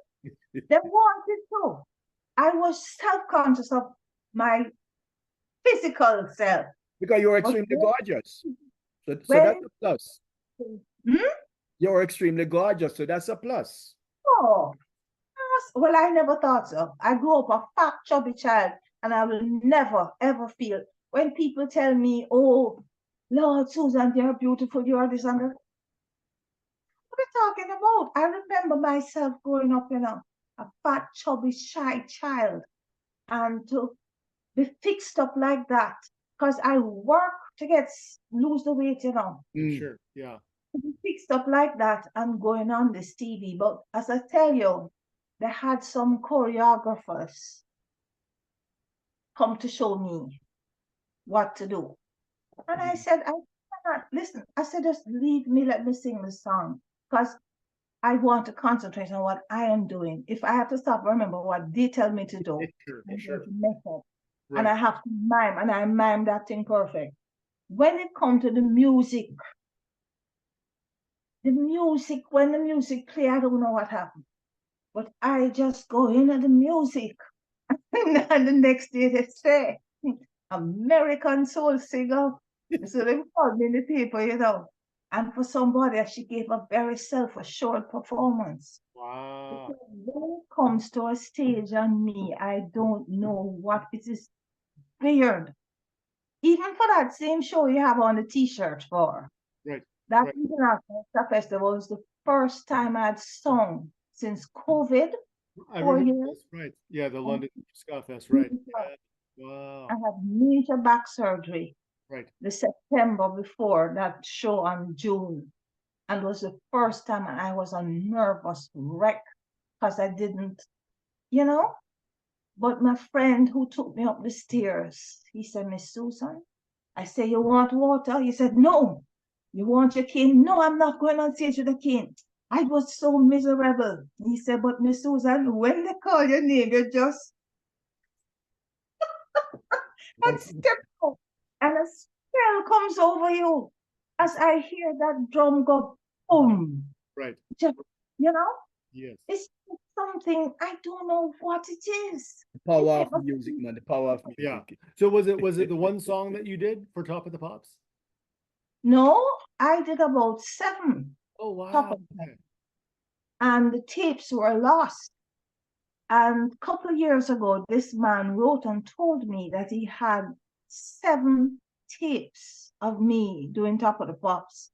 they wanted to. I was self-conscious of my physical self. Because you're extremely gorgeous. So that's a plus. You're extremely gorgeous, so that's a plus. Oh, Well, I never thought so. I grew up a fat, chubby child, and I will never, ever feel when people tell me, oh, Lord, Susan, you're beautiful, you're this and that. What are you talking about? I remember myself growing up, a fat, chubby, shy child, and to be fixed up like that, because I work to lose the weight, Sure. Yeah. to be fixed up like that and going on this TV. But as I tell you, they had some choreographers come to show me what to do. And I said, I cannot listen. I said, just leave me, let me sing the song. Because I want to concentrate on what I am doing. If I have to stop, remember what they tell me to do. Sure. I'm Sure. going to mess up. Right. And I have to mime, and I mime that thing perfect. When it comes to the music, when the music play, I don't know what happened. But I just go into the music. And the next day they say, American soul singer. So they called me in the paper, And for somebody, she gave a very self-assured performance. Wow. Because when it comes to a stage on me, I don't know what it is. Weird. Even for that same show you have on the t-shirt for. Right. That Right. International Ska Festival was the first time I'd sung since COVID. I 4 remember years. this, right. Yeah, the London Ska Fest, right. Yeah. Wow. I had major back surgery Right. the September before that show on June. And it was the first time I was a nervous wreck because I didn't, But my friend who took me up the stairs, he said, Miss Susan, I say, you want water? He said, no. You want your cane? No, I'm not going on stage with a cane. I was so miserable. He said, but Miss Susan, when they call your name, you just and step up, and a spell comes over you as I hear that drum go boom. Right. Just, Yes. it's something, I don't know what it is. The power of music, man. The power of music. Yeah. So was it the one song that you did for Top of the Pops? No, I did about 7. Oh wow. Top of them. And the tapes were lost. And a couple of years ago, this man wrote and told me that he had 7 tapes of me doing Top of the Pops,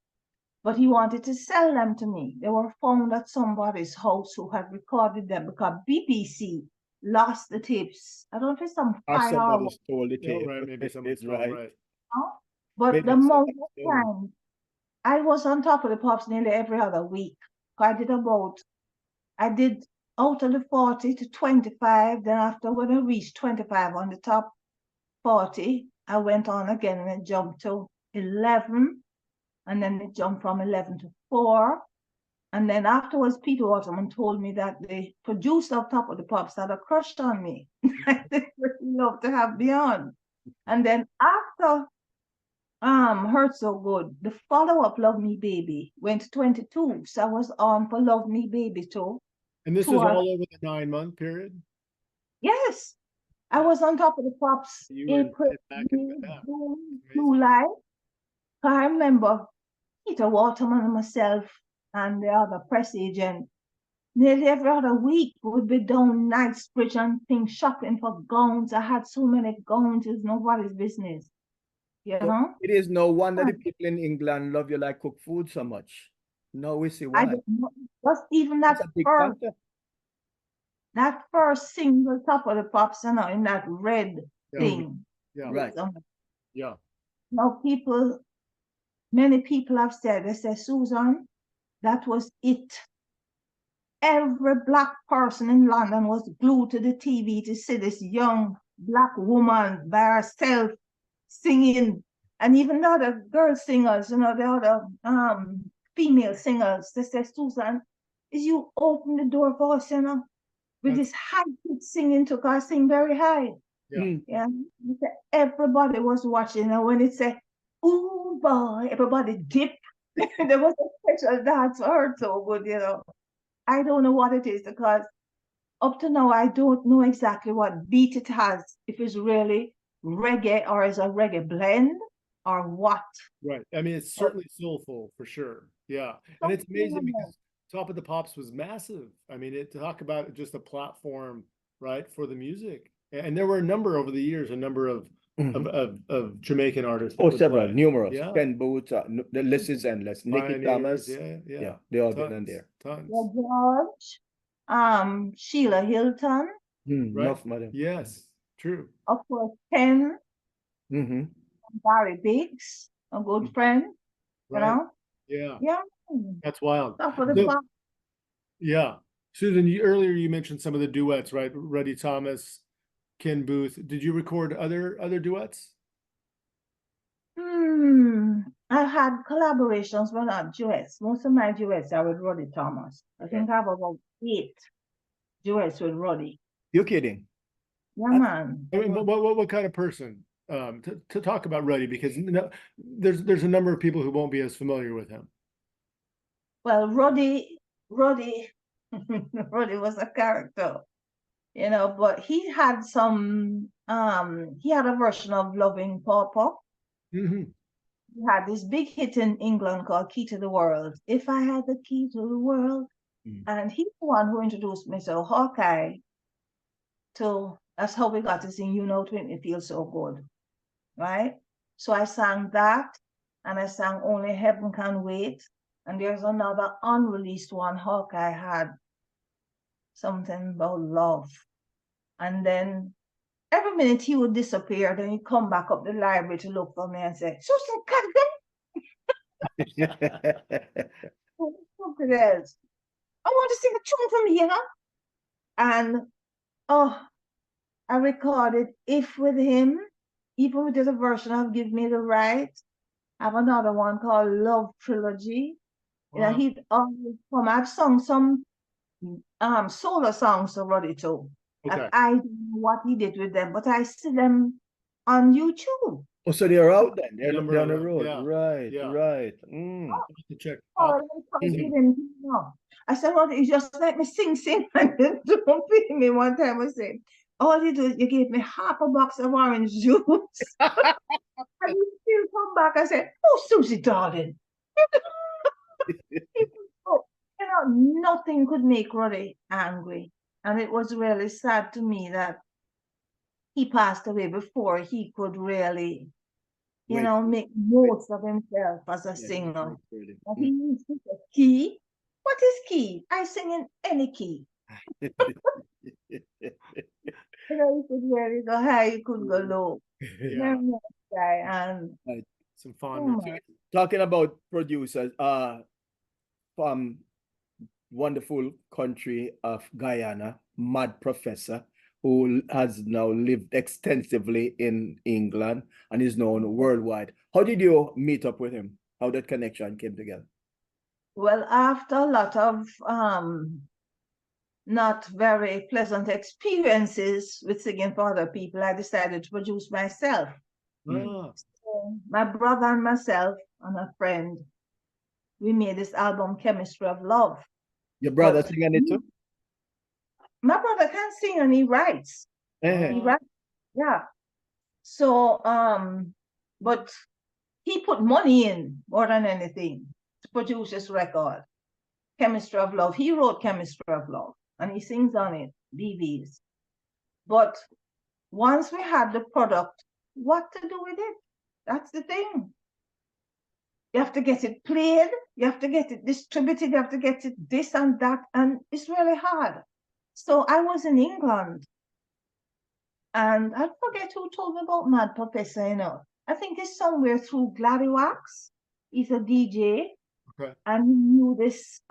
but he wanted to sell them to me. They were found at somebody's house who had recorded them because BBC lost the tapes. I don't know if it's some Or 5 somebody hours. stole the tape. Right. Maybe someone It's stole, right. right. But Maybe the it's most of the stolen. time, I was on Top of the Pops nearly every other week. I did out of the 40 to 25. Then after when I reached 25 on the top 40, I went on again and it jumped to 11. And then it jumped from 11 to 4. And then afterwards, Peter Waterman told me that the producer of Top of the Pops had a crush on me. I would love to have me on. And then after Hurt So Good, the follow-up Love Me Baby went to 22. So I was on for Love Me Baby too. And this was all over the 9-month period? Yes. I was on Top of the Pops You were April, back into May, that. June, Amazing. July. I remember Peter Waterman and myself and the other press agent, nearly every other week would be down Knightsbridge and things shopping for gowns. I had so many gowns, it's nobody's business. So it is no wonder the people in England love you like cook food so much. No, we see why. I don't know. Just even That's a big factor. that first single Top of the Pops, in that red thing. Yeah. Right. Yeah. Now many people have said, they say, Susan, that was it. Every Black person in London was glued to the TV to see this young Black woman by herself singing. And even the other girl singers, the other female singers, they say, Susan, is you open the door for us, with this high pitch singing to God, sing very high. Yeah. Yeah. Everybody was watching, and when it said, ooh boy, everybody dip. There was a special dance for Her So Good, I don't know what it is because up to now I don't know exactly what beat it has, if it's really reggae or is a reggae blend or what. Right. I mean, it's certainly soulful for sure. Yeah. And it's amazing because Top of the Pops was massive. I mean, talk about just a platform, right, for the music. And there were a number over the years, a number of Jamaican artists. Oh, several, numerous. Yeah. Ken Booth, the list is endless. Nicky Pioneers, Thomas, yeah. they all Tons, been in there. Tons. George, Sheila Hilton, Right. Enough, madam. Yes, true. of course, Ken, Mm-hmm. Barry Biggs, a good friend, you Right. know? Yeah, Yeah. that's wild. Top of the So- Pops. Yeah. Susan, earlier you mentioned some of the duets, right? Ruddy Thomas, Ken Booth. Did you record other duets? I had collaborations, but not duets. Most of my duets are with Roddy Thomas. I think I have about 8 duets with Roddy. You're kidding? Yeah, man. I mean, what kind of person? To talk about Ruddy, because there's a number of people who won't be as familiar with him. Well, Roddy was a character, you know, but he had he had a version of Loving Pawpaw. Mm-hmm. He had this big hit in England called Key to the World. If I had the key to the world. And he's the one who introduced me to Hawkeye. That's how we got to sing You Know to Make Me Feel So Good. Right? So I sang that, and I sang Only Heaven Can Wait. And there's another unreleased one Hawkeye had, something about love. And then every minute he would disappear, then he'd come back up the library to look for me and say, Susan Cadogan, something else. I want to sing a tune from here. And I recorded If with him, even with the version of Give Me the Right. I have another one called Love Trilogy. Wow. You know, he'd always come. I've sung some solo songs already too. Okay. I don't know what he did with them, but I see them on YouTube. Oh, so they're out then. They're Number down the of them, road. yeah. Right, Yeah. right. To check. I said, well, you just let me sing, and you don't pay me. One time I said, all you do is you gave me half a box of orange juice. And you still come back and say, oh, Susie, darling. You know, nothing could make Roddy angry. And it was really sad to me that he passed away before he could really, you know, make most of himself as a singer. But he used to say, key. What is key? I sing in any key. You know, you could really go high, you could go low. Yeah. And Some fun. Talking about producers, from wonderful country of Guyana, Mad Professor, who has now lived extensively in England and is known worldwide. How did you meet up with him? How that connection came together? Well, after a lot of not very pleasant experiences with singing for other people, I decided to produce myself. So my brother and myself and a friend, we made this album, Chemistry of Love. Your brother singing it too? My brother can't sing and he writes. He writes, yeah. So, but he put money in more than anything to produce this record, Chemistry of Love. He wrote Chemistry of Love and he sings on it, BBs. But once we had the product, what to do with it? That's the thing. You have to get it played, you have to get it distributed, you have to get it this and that, and it's really hard. So I was in England, and I forget who told me about Mad Professor, you know. I think it's somewhere through Gladdywax. He's a DJ, and he knew this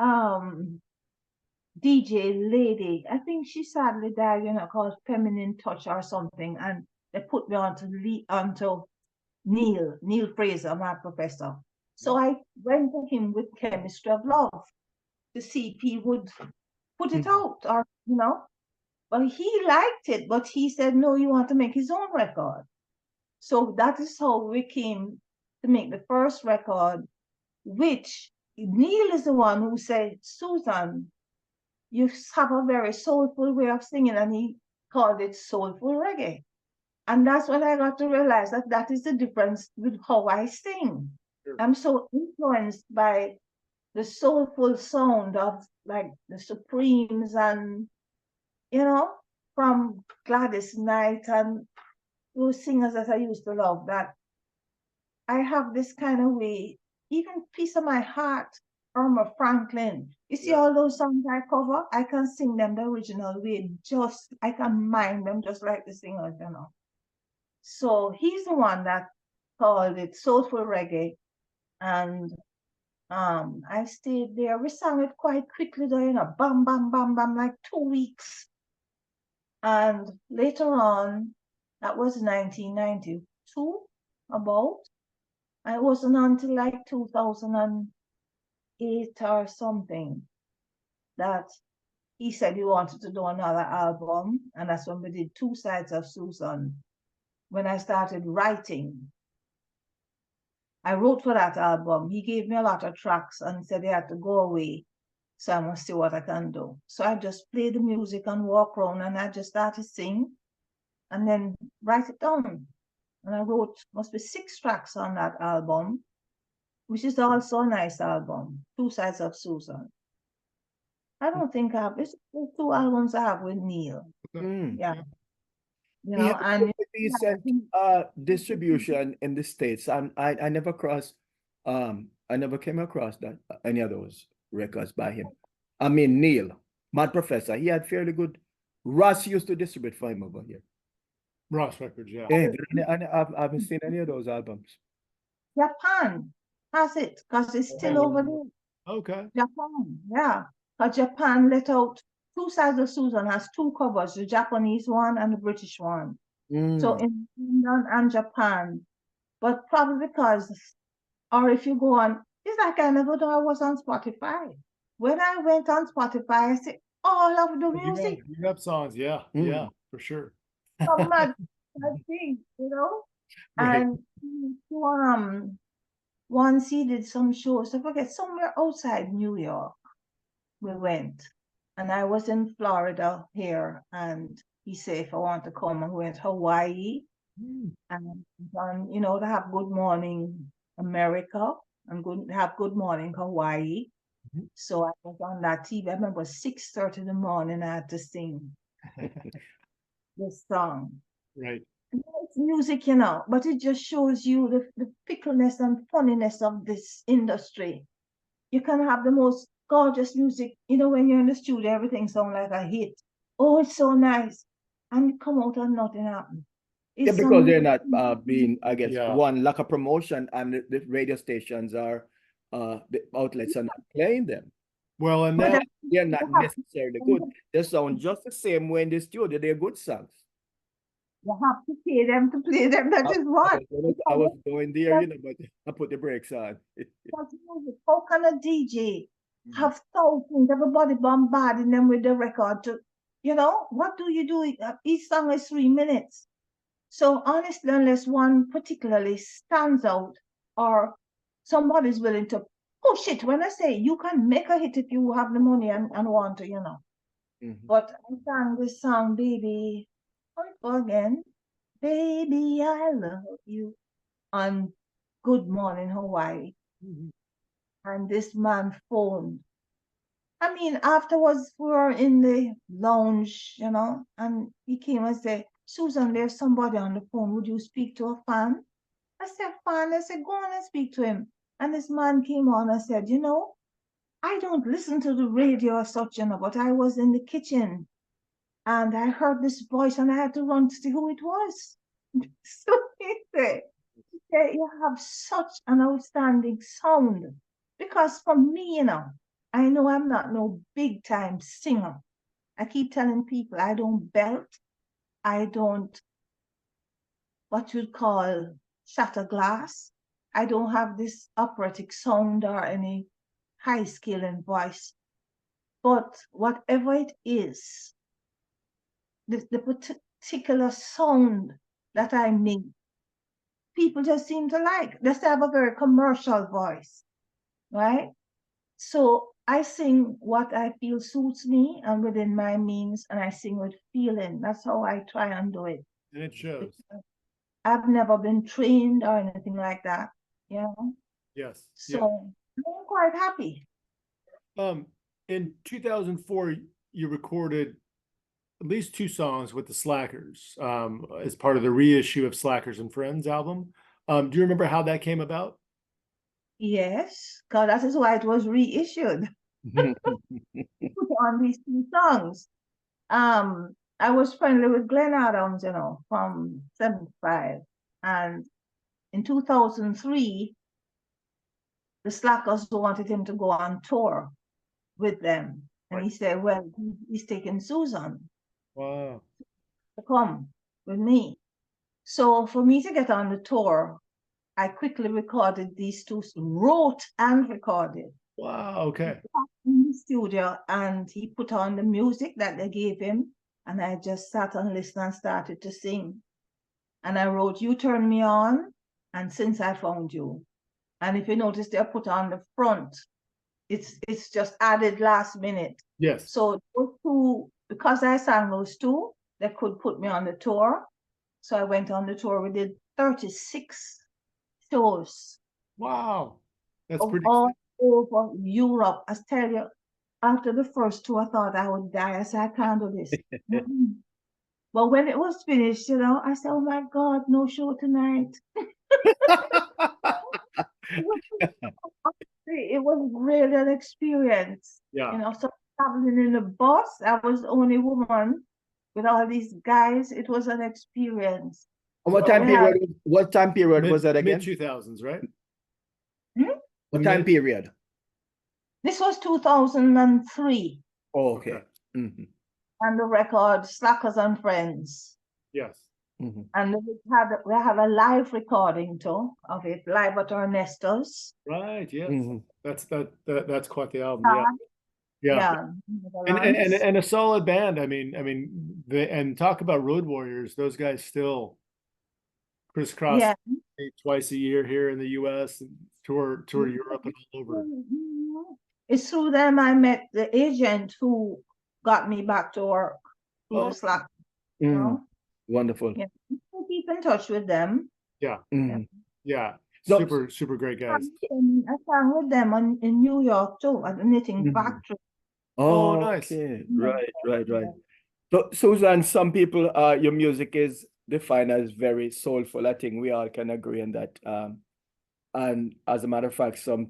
DJ lady. I think she sadly died, you know, called Feminine Touch or something, and they put me onto Neil Fraser, Mad Professor. So I went to him with Chemistry of Love to see if he would put it out, or, you know. Well, he liked it, but he said, no, you want to make his own record. So that is how we came to make the first record, which Neil is the one who said, Susan, you have a very soulful way of singing, and he called it soulful reggae. And that's when I got to realize that is the difference with how I sing. I'm so influenced by the soulful sound of like the Supremes and, you know, from Gladys Knight and those singers that I used to love, that I have this kind of way, even Piece of My Heart, Irma Franklin. You see all those songs I cover, I can sing them the original way, just, I can mime them just like the singers, you know. So he's the one that called it soulful reggae. And I stayed there. We sang it quite quickly though, you know, bam, bam, bam, bam, like 2 weeks. And later on, that was 1992, about. It wasn't until like 2008 or something that he said he wanted to do another album. And that's when we did Two Sides of Susan. When I started writing, I wrote for that album. He gave me a lot of tracks and said he had to go away. So I must see what I can do. So I just played the music and walk around and I just started sing and then write it down. And I wrote, must be 6 tracks on that album, which is also a nice album, Two Sides of Susan. I don't think I have, it's 2 albums I have with Neil. Yeah. You He know, had and a decent distribution in the States. And I never I never came across that any of those records by him. I mean Neil, Mad Professor, he had fairly good. Ross used to distribute for him over here. Ross Records, yeah. Yeah, I haven't seen any of those albums. Japan has it because it's still over there. Okay. Japan, yeah. Because Japan let out Two Sides of Susan has 2 covers, the Japanese one and the British one. So in England and Japan, but probably because, or if you go on, it's like I never know I was on Spotify. When I went on Spotify, I said, all of the music. You have songs, yeah, yeah, for sure. So much, I think, you know. Right. And once he did some shows, I forget, somewhere outside New York, we went. And I was in Florida here, and he said if I want to come, and we went to Hawaii, and you know, to have Good Morning America and have Good Morning Hawaii. So I was on that TV. I remember 6:30 in the morning, I had to sing this song. Right. It's music, you know, but it just shows you the fickleness and funniness of this industry. You can have the most gorgeous music, you know, when you're in the studio, everything sounds like a hit. Oh, it's so nice. And you come out and nothing happens. Yeah, because they're not being, I guess, Yeah. one, lack of promotion, and the radio stations are, the outlets are not playing them. Well, and But that, They're not necessarily good. They sound just the same way in the studio. They're good songs. you have to pay them to play them. That is what. I was going there, you know, but I put the brakes on. That's music. How can a DJ have thousands, everybody bombarding them with the record to, you know, what do you do? Each song is 3 minutes. So honestly, unless one particularly stands out or somebody's willing to push it, when I say you can make a hit if you have the money and want to, you know. But I sang this song, Baby, how it go again? Baby, I love you, on Good Morning Hawaii. And this man phoned. I mean, afterwards we were in the lounge, you know, and he came and said, Susan, there's somebody on the phone. Would you speak to a fan? I said, fan? I said, go on and speak to him. And this man came on and said, you know, I don't listen to the radio or such, you know, but I was in the kitchen and I heard this voice and I had to run to see who it was. So he said, you have such an outstanding sound. Because for me, you know I'm not no big time singer. I keep telling people I don't belt. I don't, what you'd call, shatter glass. I don't have this operatic sound or any high skill in voice. But whatever it is, the particular sound that I make, people just seem to like. They still have a very commercial voice, right? So I sing what I feel suits me and within my means, and I sing with feeling. That's how I try and do it. and it shows. I've never been trained or anything like that, you know? Yes. So I'm quite happy. In 2004, you recorded at least 2 songs with the Slackers, as part of the reissue of Slackers and Friends album. Do you remember how that came about? Yes, because that is why it was reissued. Put on these 2 songs. I was friendly with Glenn Adams, from 75. And in 2003, the Slackers wanted him to go on tour with them. And he said, well, he's taking Susan Wow. to come with me. So for me to get on the tour, I quickly recorded these 2, wrote and recorded. Wow. Okay. In the studio, and he put on the music that they gave him, and I just sat and listened and started to sing. And I wrote "You Turn Me On" and "Since I Found You." And if you notice, they put on the front. It's just added last minute. Yes. So those 2, because I sang those 2, they could put me on the tour. So I went on the tour. We did 36 shows. Wow. That's of pretty. all over Europe. I tell you, after the first 2, I thought I would die. I said, I can't do this. But when it was finished, I said, oh my God, no show tonight. It was really an experience. Yeah. So traveling in the bus, I was the only woman with all these guys. It was an experience. What time period was that again? Mid-2000s, right? What time period? This was 2003. Oh, okay. Mm-hmm. And the record Slackers and Friends. Yes. Mm-hmm. And we have a live recording too of it, live at Ernesto's. Right. Yes. Mm-hmm. That's quite the album. Yeah. And a solid band. I mean, and talk about road warriors. Those guys still crisscross twice a year here in the U.S. and tour Europe and all over. It's through them I met the agent who got me back to work. The Slack. Wonderful. Yeah. Keep in touch with them. Yeah. Mm-hmm. Yeah. So, super great guys. I sang with them in New York too at the knitting factory. Oh, nice. Okay. Right. So, Susan, some people, your music is defined as very soulful. I think we all can agree on that. And as a matter of fact, some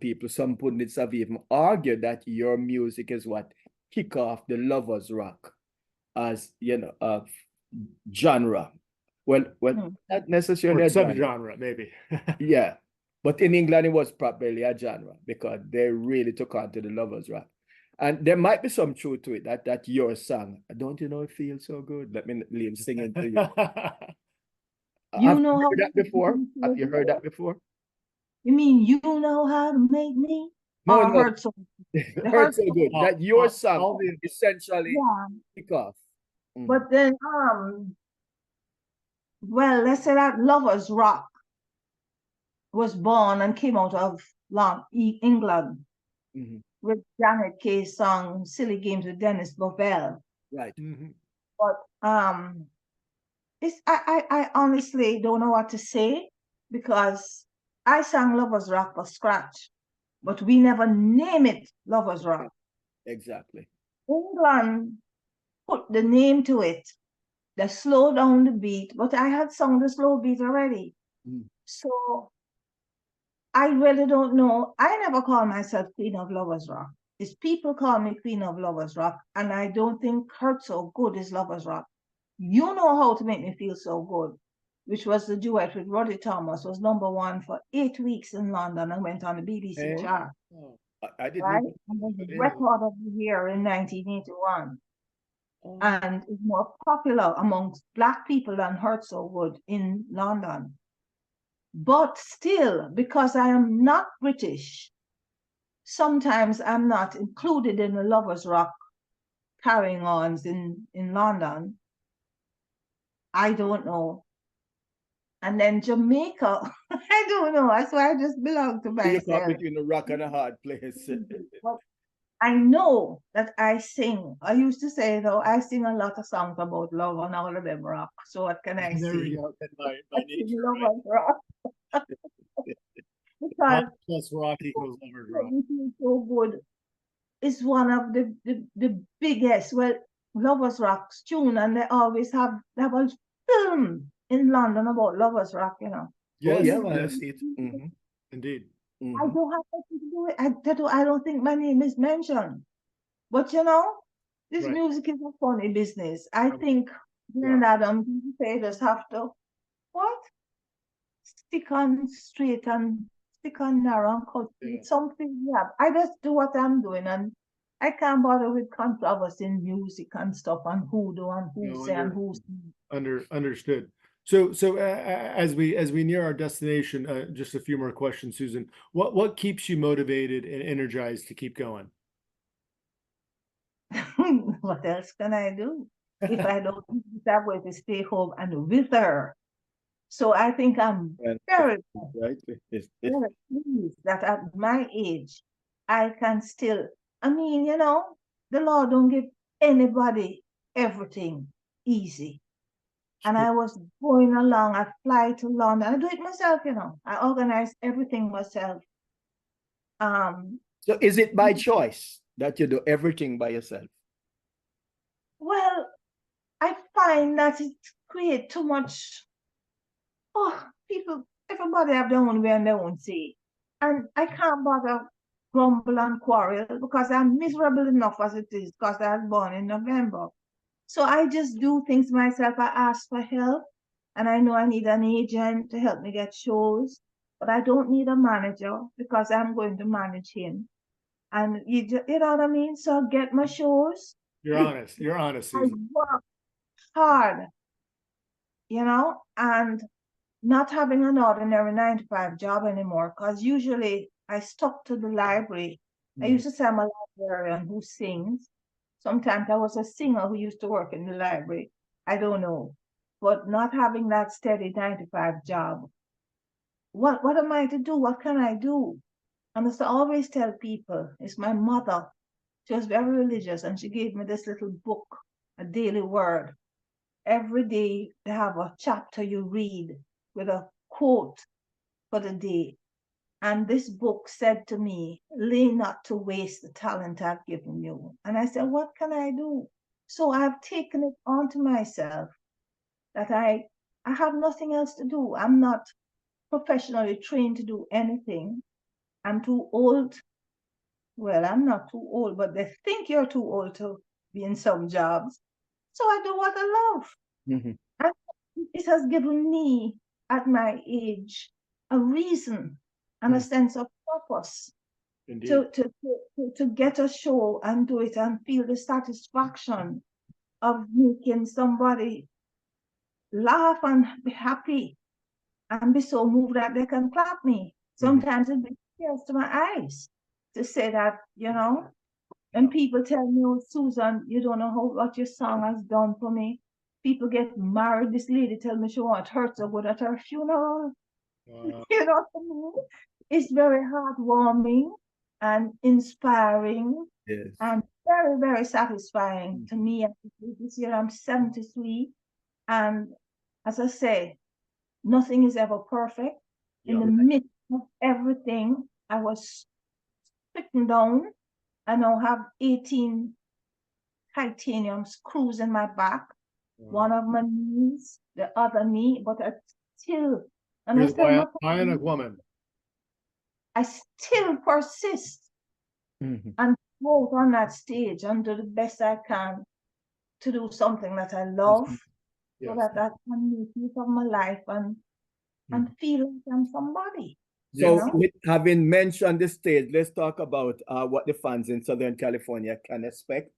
pundits have even argued that your music is what kick off the lovers rock as genre. Well, not necessarily or a genre. subgenre, maybe. Yeah, but in England it was probably a genre because they really took on to the lovers rock. And there might be some truth to it that your song, don't you know it feels so good? Let me leave singing to you. Have you heard that before? Have you heard that before? You mean you know how to make me? No. Hurt so hurt so good. That your song essentially kick off. But then well, let's say that lovers rock was born and came out of England. Mm-hmm. With Janet Kay's song "Silly Games with Dennis Bovell." Right. Mm-hmm. But I honestly don't know what to say because I sang Lovers Rock for scratch, but we never name it Lovers Rock. Exactly. England put the name to it. They slowed down the beat, but I had sung the slow beat already. So I really don't know. I never call myself Queen of Lovers Rock. It's people call me Queen of Lovers Rock, and I don't think Hurt So Good is Lovers Rock. You Know How to Make Me Feel So Good, which was the duet with Roddy Thomas, was #1 for 8 weeks in London and went on the BBC chart. I didn't right? And was the record of the year in 1981. And is more popular amongst Black people than Hurt So Good in London. But still, because I am not British, sometimes I'm not included in the Lovers Rock carrying ons in London. I don't know. And then Jamaica, I don't know. That's why I just belong to myself. You're caught between a rock and a hard place. I know that I sing. I used to say, though, I sing a lot of songs about love and all of them rock. So what can I There say? we go. By nature, Love right? and rock. Because Plus rock equals lovers rock. it feels so good is one of the biggest, well, Lovers Rock's tune, and they have a film in London about Lovers Rock, you know. Yes, yeah, man, I yes, see it. Mhm, indeed. I mhm. don't have nothing to do with I don't think my name is mentioned. But you know, this Right. music is a funny business. I think Yeah. Glenn Adams say just have to what? Stick on straight and stick on narrow and cut Yeah. with something. Yeah. I just do what I'm doing, and I can't bother with controversy in music and stuff and who do and who No, say and who say. understood. So as we near our destination, just a few more questions, Susan. What keeps you motivated and energized to keep going? What else can I do if I don't have way to stay home and with her? So I think I'm And very, right, very pleased that at my age I can still. I mean, you know, the Lord don't give anybody everything easy. And I was going along, I fly to London. I do it myself, you know. I organize everything myself. so is it by choice that you do everything by yourself? Well, I find that it creates too much. Oh, people, everybody have their own way and their own say. And I can't bother grumble and quarrel because I'm miserable enough as it is because I was born in November. So I just do things myself. I ask for help, and I know I need an agent to help me get shows, but I don't need a manager because I'm going to manage him. And you know what I mean? So I get my shows. You're honest. You're honest, I Susan. work hard, you know, and not having an ordinary 9 to 5 job anymore because usually I stuck to the library. I used to say I'm a librarian who sings. Sometimes I was a singer who used to work in the library. I don't know. But not having that steady 9 to 5 job. What am I to do? What can I do? And I used to always tell people, it's my mother. She was very religious and she gave me this little book, a daily word. Every day they have a chapter you read with a quote for the day. And this book said to me, lay not to waste the talent I've given you. And I said, what can I do? So I've taken it onto myself that I have nothing else to do. I'm not professionally trained to do anything. I'm too old. Well, I'm not too old, but they think you're too old to be in some jobs. So I do what I love. Mhm. And it has given me, at my age, a reason and a sense of purpose Indeed. to get a show and do it and feel the satisfaction of making somebody laugh and be happy and be so moved that they can clap me. Sometimes it brings tears to my eyes to say that, you know, and people tell me, oh, Susan, you don't know what your song has done for me. People get married. This lady tell me she want her to go at her funeral. You know what I mean? It's very heartwarming and inspiring Yes. and very, very satisfying to me. This year I'm 73. And as I say, nothing is ever perfect. In the midst of everything, I was stricken down. I now have 18 titanium screws in my back, one of my knees, the other knee, but I still, and You're I the still, bionic woman. I still persist Mhm. and go out on that stage and do the best I can to do something that I love, so that I can make use of my life and feel like I'm somebody. So, You know? with having mentioned the stage, let's talk about what the fans in Southern California can expect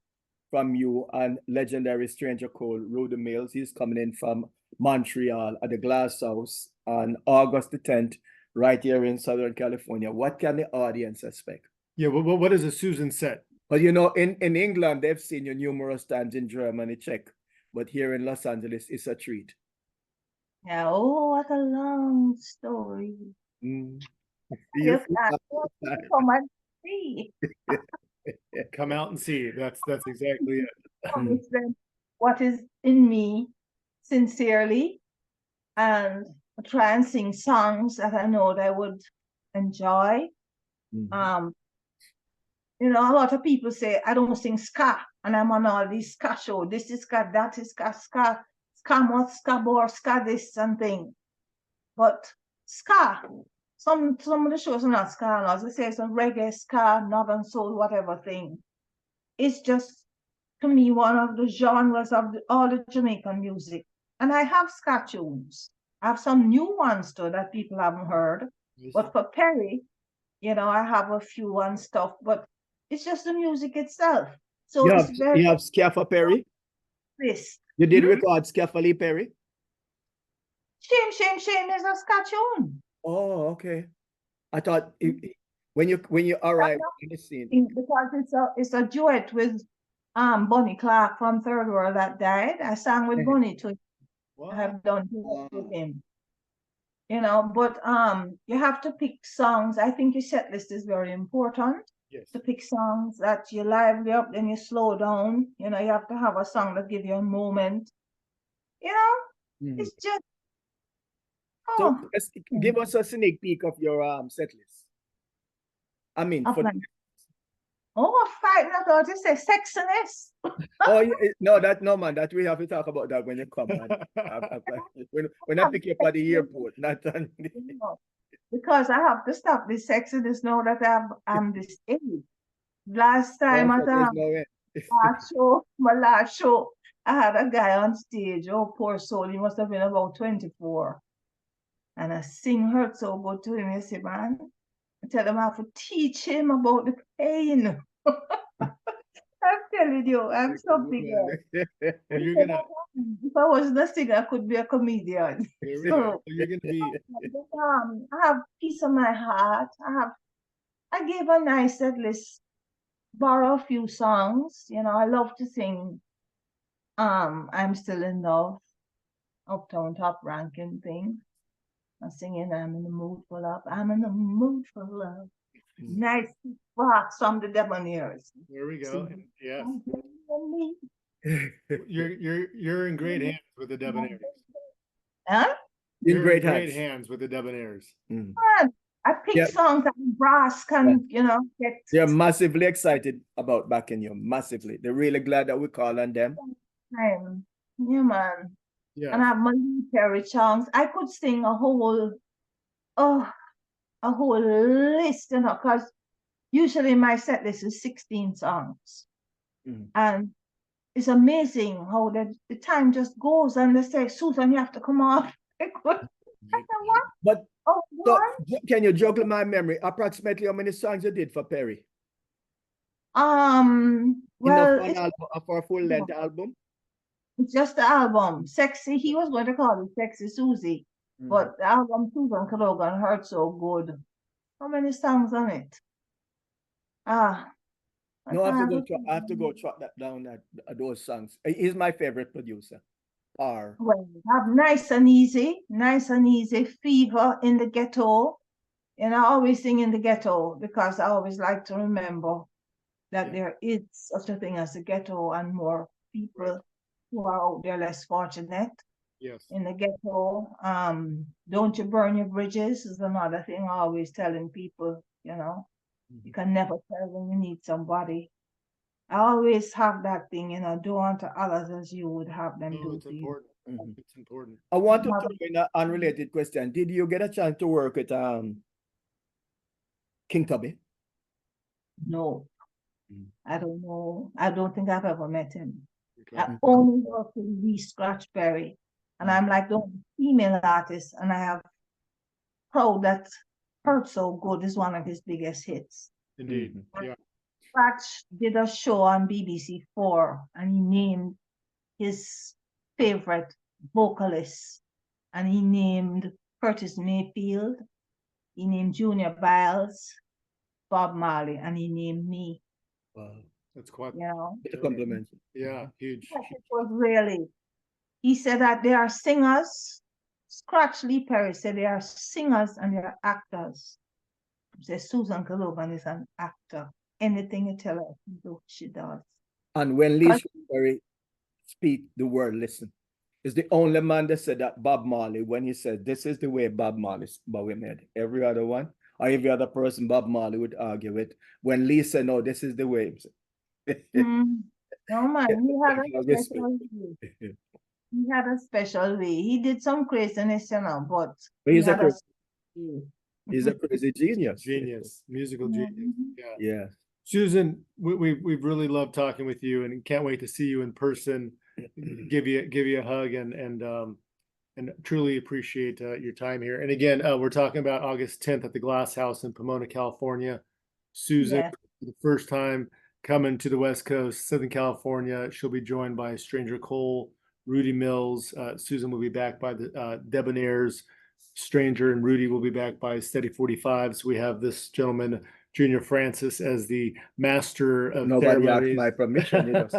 from you and legendary stranger Cole Rudy Mills. He's coming in from Montreal at the Glass House on August the 10th, right here in Southern California. What can the audience expect? Yeah, what is a Susan set? But you know, in England, they've seen you numerous times, in Germany, Czech, but here in Los Angeles, it's a treat. Yeah, oh, what a long story. Mm. You can't come and see. Come out and see. That's exactly it. Promise them what is in me sincerely and try and sing songs that I know they would enjoy. You know, a lot of people say, I don't sing ska, and I'm on all these ska shows. This is ska, that is ska, ska moth, ska bor, ska this and thing. But ska, some of the shows are not ska, as I say, some reggae, ska, northern soul, whatever thing. It's just, to me, one of the genres of all the Jamaican music. And I have ska tunes. I have some new ones too that people haven't heard. But for Perry, you know, I have a few and stuff, but it's just the music itself. So You it's have very you have Ska for Perry? twist. You did record Ska for Lee Perry? Shame is a ska tune. Oh, okay. I thought when you arrived in the scene. Because it's a duet with Bonnie Clark from Third World that died. I sang with Bonnie too. I have done duets with him. You know, but you have to pick songs. I think your set list is very important. Yes. To pick songs that you lively up, then you slow down. You know, you have to have a song that give you a moment. You know, it's just So give us a sneak peek of your set list. I mean, for fight not all to say sexiness. oh no, man, that we have to talk about that when you come. Man. when I pick you up at the airport, not on because I have to stop this sexiness now that I'm this age. Last time at my last show, I had a guy on stage. Oh, poor soul, he must have been about 24. And I sing hurt so good to him. I say, man, I tell him I have to teach him about the pain. I'm telling you, I'm so big. You're gonna. If I wasn't a singer, I could be a comedian. So, you're gonna be. I have peace of my heart. I gave a nice set list, borrow a few songs. You know, I love to sing. I'm Still in Love, Uptown Top Ranking thing. I'm singing I'm in the mood for love. I'm in the mood for love. Nice rocks from the Debonaires. There we go. Yes. You're in great hands with the Debonaires. Huh? You're in great hands with the Debonaires. I pick songs that brass can, you know, get. They're massively excited about backing you. Massively. They're really glad that we call on them. Yeah, man. Yeah. And I have my Perry songs. I could sing a whole list, you know, because usually my set list is 16 songs. And it's amazing how the time just goes and they say, Susan, you have to come off. I said, what? But can you juggle my memory? Approximately how many songs you did for Perry? Well, for a full length album? It's just the album. Sexy, he was going to call it Sexy Susie. But the album Susan Cadogan heard so good. How many songs on it? No, I have to go track that down. Those songs. He's my favorite producer. Well, have Nice and Easy, Fever, In the Ghetto. And I always sing In the Ghetto because I always like to remember that there is such a thing as the ghetto and more people who are out there less fortunate. Yes. In the ghetto. Don't You Burn Your Bridges is another thing I always telling people, you know. You can never tell when you need somebody. I always have that thing, you know, do unto others as you would have them do it's to important. you. It's important. I want to throw in an unrelated question. Did you get a chance to work with King Tubby? No. I don't know. I don't think I've ever met him. I only work with Lee Scratch Perry. And I'm like the only female artist, and I have proud that Hurt So Good is one of his biggest hits. Indeed. Yeah. Scratch did a show on BBC 4, and he named his favorite vocalists, and he named Curtis Mayfield, he named Junior Biles, Bob Marley, and he named me. Wow. That's quite, you know. A compliment. Yeah, huge. It was really, he said that they are singers. Scratch Lee Perry said they are singers and they are actors. He said Susan Cadogan is an actor. Anything you tell her to do, she does. And when Lee Perry speak, the word listen. Is the only man that said that Bob Marley, when he said, this is the way Bob Marley made. Every other one or every other person Bob Marley would argue with. When Lee said, no, this is the way. No man, he had a Respect. special way. He had a special way. He did some craziness, but But he he's a had a crazy, way. he's a crazy genius. Genius, musical genius. Mhm. Yeah. Yeah. Susan, we've really loved talking with you and can't wait to see you in person. Give you a hug and truly appreciate your time here. And again, we're talking about August 10th at the Glass House in Pomona, California. Susan, Yes. for the first time coming to the West Coast, Southern California. She'll be joined by stranger Cole, Rudy Mills. Susan will be back by the Debonaires. Stranger and Rudy will be back by Steady 45. So we have this gentleman, Junor Francis, as the master of Nobody asked ceremonies. my permission. You just,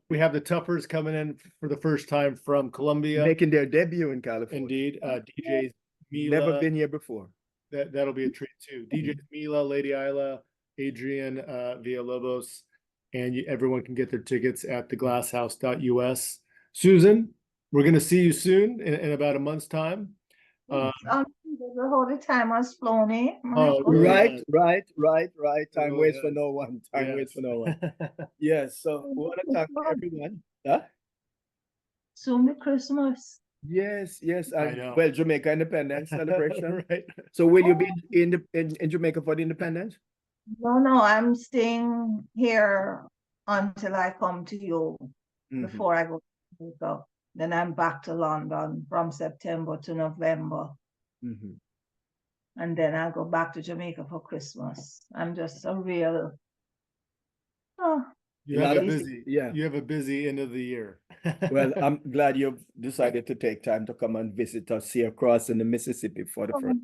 we have the Tuffers coming in for the first time from Colombia. making their debut in California. Indeed, DJs Mila. Never been here before. That'll be a treat too. DJs Mila, Lady Isla, Adrian Villalobos, and everyone can get their tickets at theglasshouse.us. Susan, we're going to see you soon in about a month's time. The whole time has flown in. Oh, Right. Time Oh, waits for yes. no one. Time waits for no one. one. Yes. So we want to thank everyone. Huh? Soon be Christmas. Yes. I know. Well, Jamaica Independence celebration. Right. So will you be in Jamaica for the independence? No, I'm staying here until I come to you Mhm. before I go to Jamaica. Then I'm back to London from September to November. Mhm. And then I'll go back to Jamaica for Christmas. I'm just a real You have a Lot of- busy, yeah. You have a busy end of the year. Well, I'm glad you've decided to take time to come and visit us here crossing the Mississippi for the first.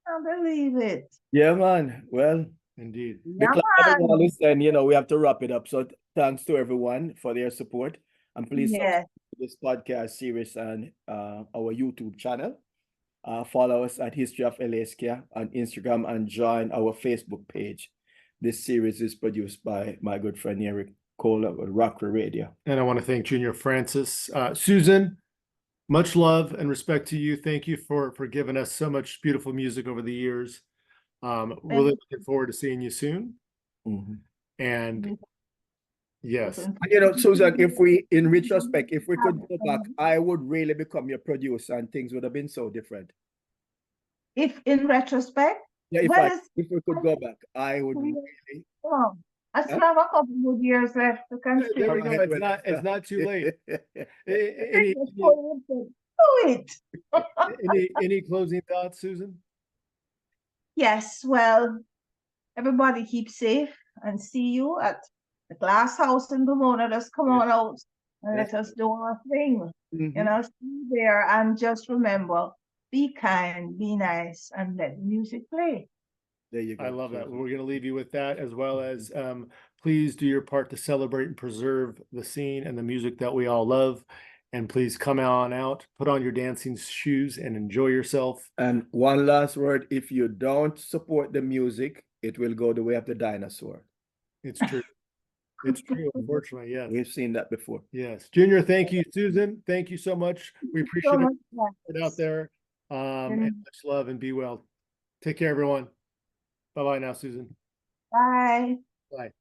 I believe it. Yeah, man. Well, Indeed. the Yeah, clock is man. always saying, we have to wrap it up. So thanks to everyone for their support. And please Yes. subscribe to this podcast series on our YouTube channel. Follow us at History of LA Ska on Instagram and join our Facebook page. This series is produced by my good friend Eric Kohler with Rockery Radio. And I want to thank Junor Francis. Susan, much love and respect to you. Thank you for giving us so much beautiful music over the years. Really looking forward to seeing you soon. Mhm. And yes, And Susan, if we, in retrospect, if we could go back, I would really become your producer and things would have been so different. If in retrospect, Yeah, well, if we could go back, I would really. I still have a couple good years left to consider. there we go. It's not too late. Do it. Any closing thoughts, Susan? Yes, well, everybody keep safe and see you at the Glass House in Pomona. Just come on out and let us do our thing. Mhm. See you there, and just remember, be kind, be nice, and let music play. There you go. I love that. Susan. We're going to leave you with that, as well as please do your part to celebrate and preserve the scene and the music that we all love. And please come on out, put on your dancing shoes, and enjoy yourself. And one last word, if you don't support the music, it will go the way of the dinosaur. It's true. It's true, unfortunately, yes. We've seen that before. Yes. Junor, thank you. Susan, thank you so much. We appreciate So it much out there. And much love and be well. Take care, everyone. Bye-bye now, Susan. Bye. Bye.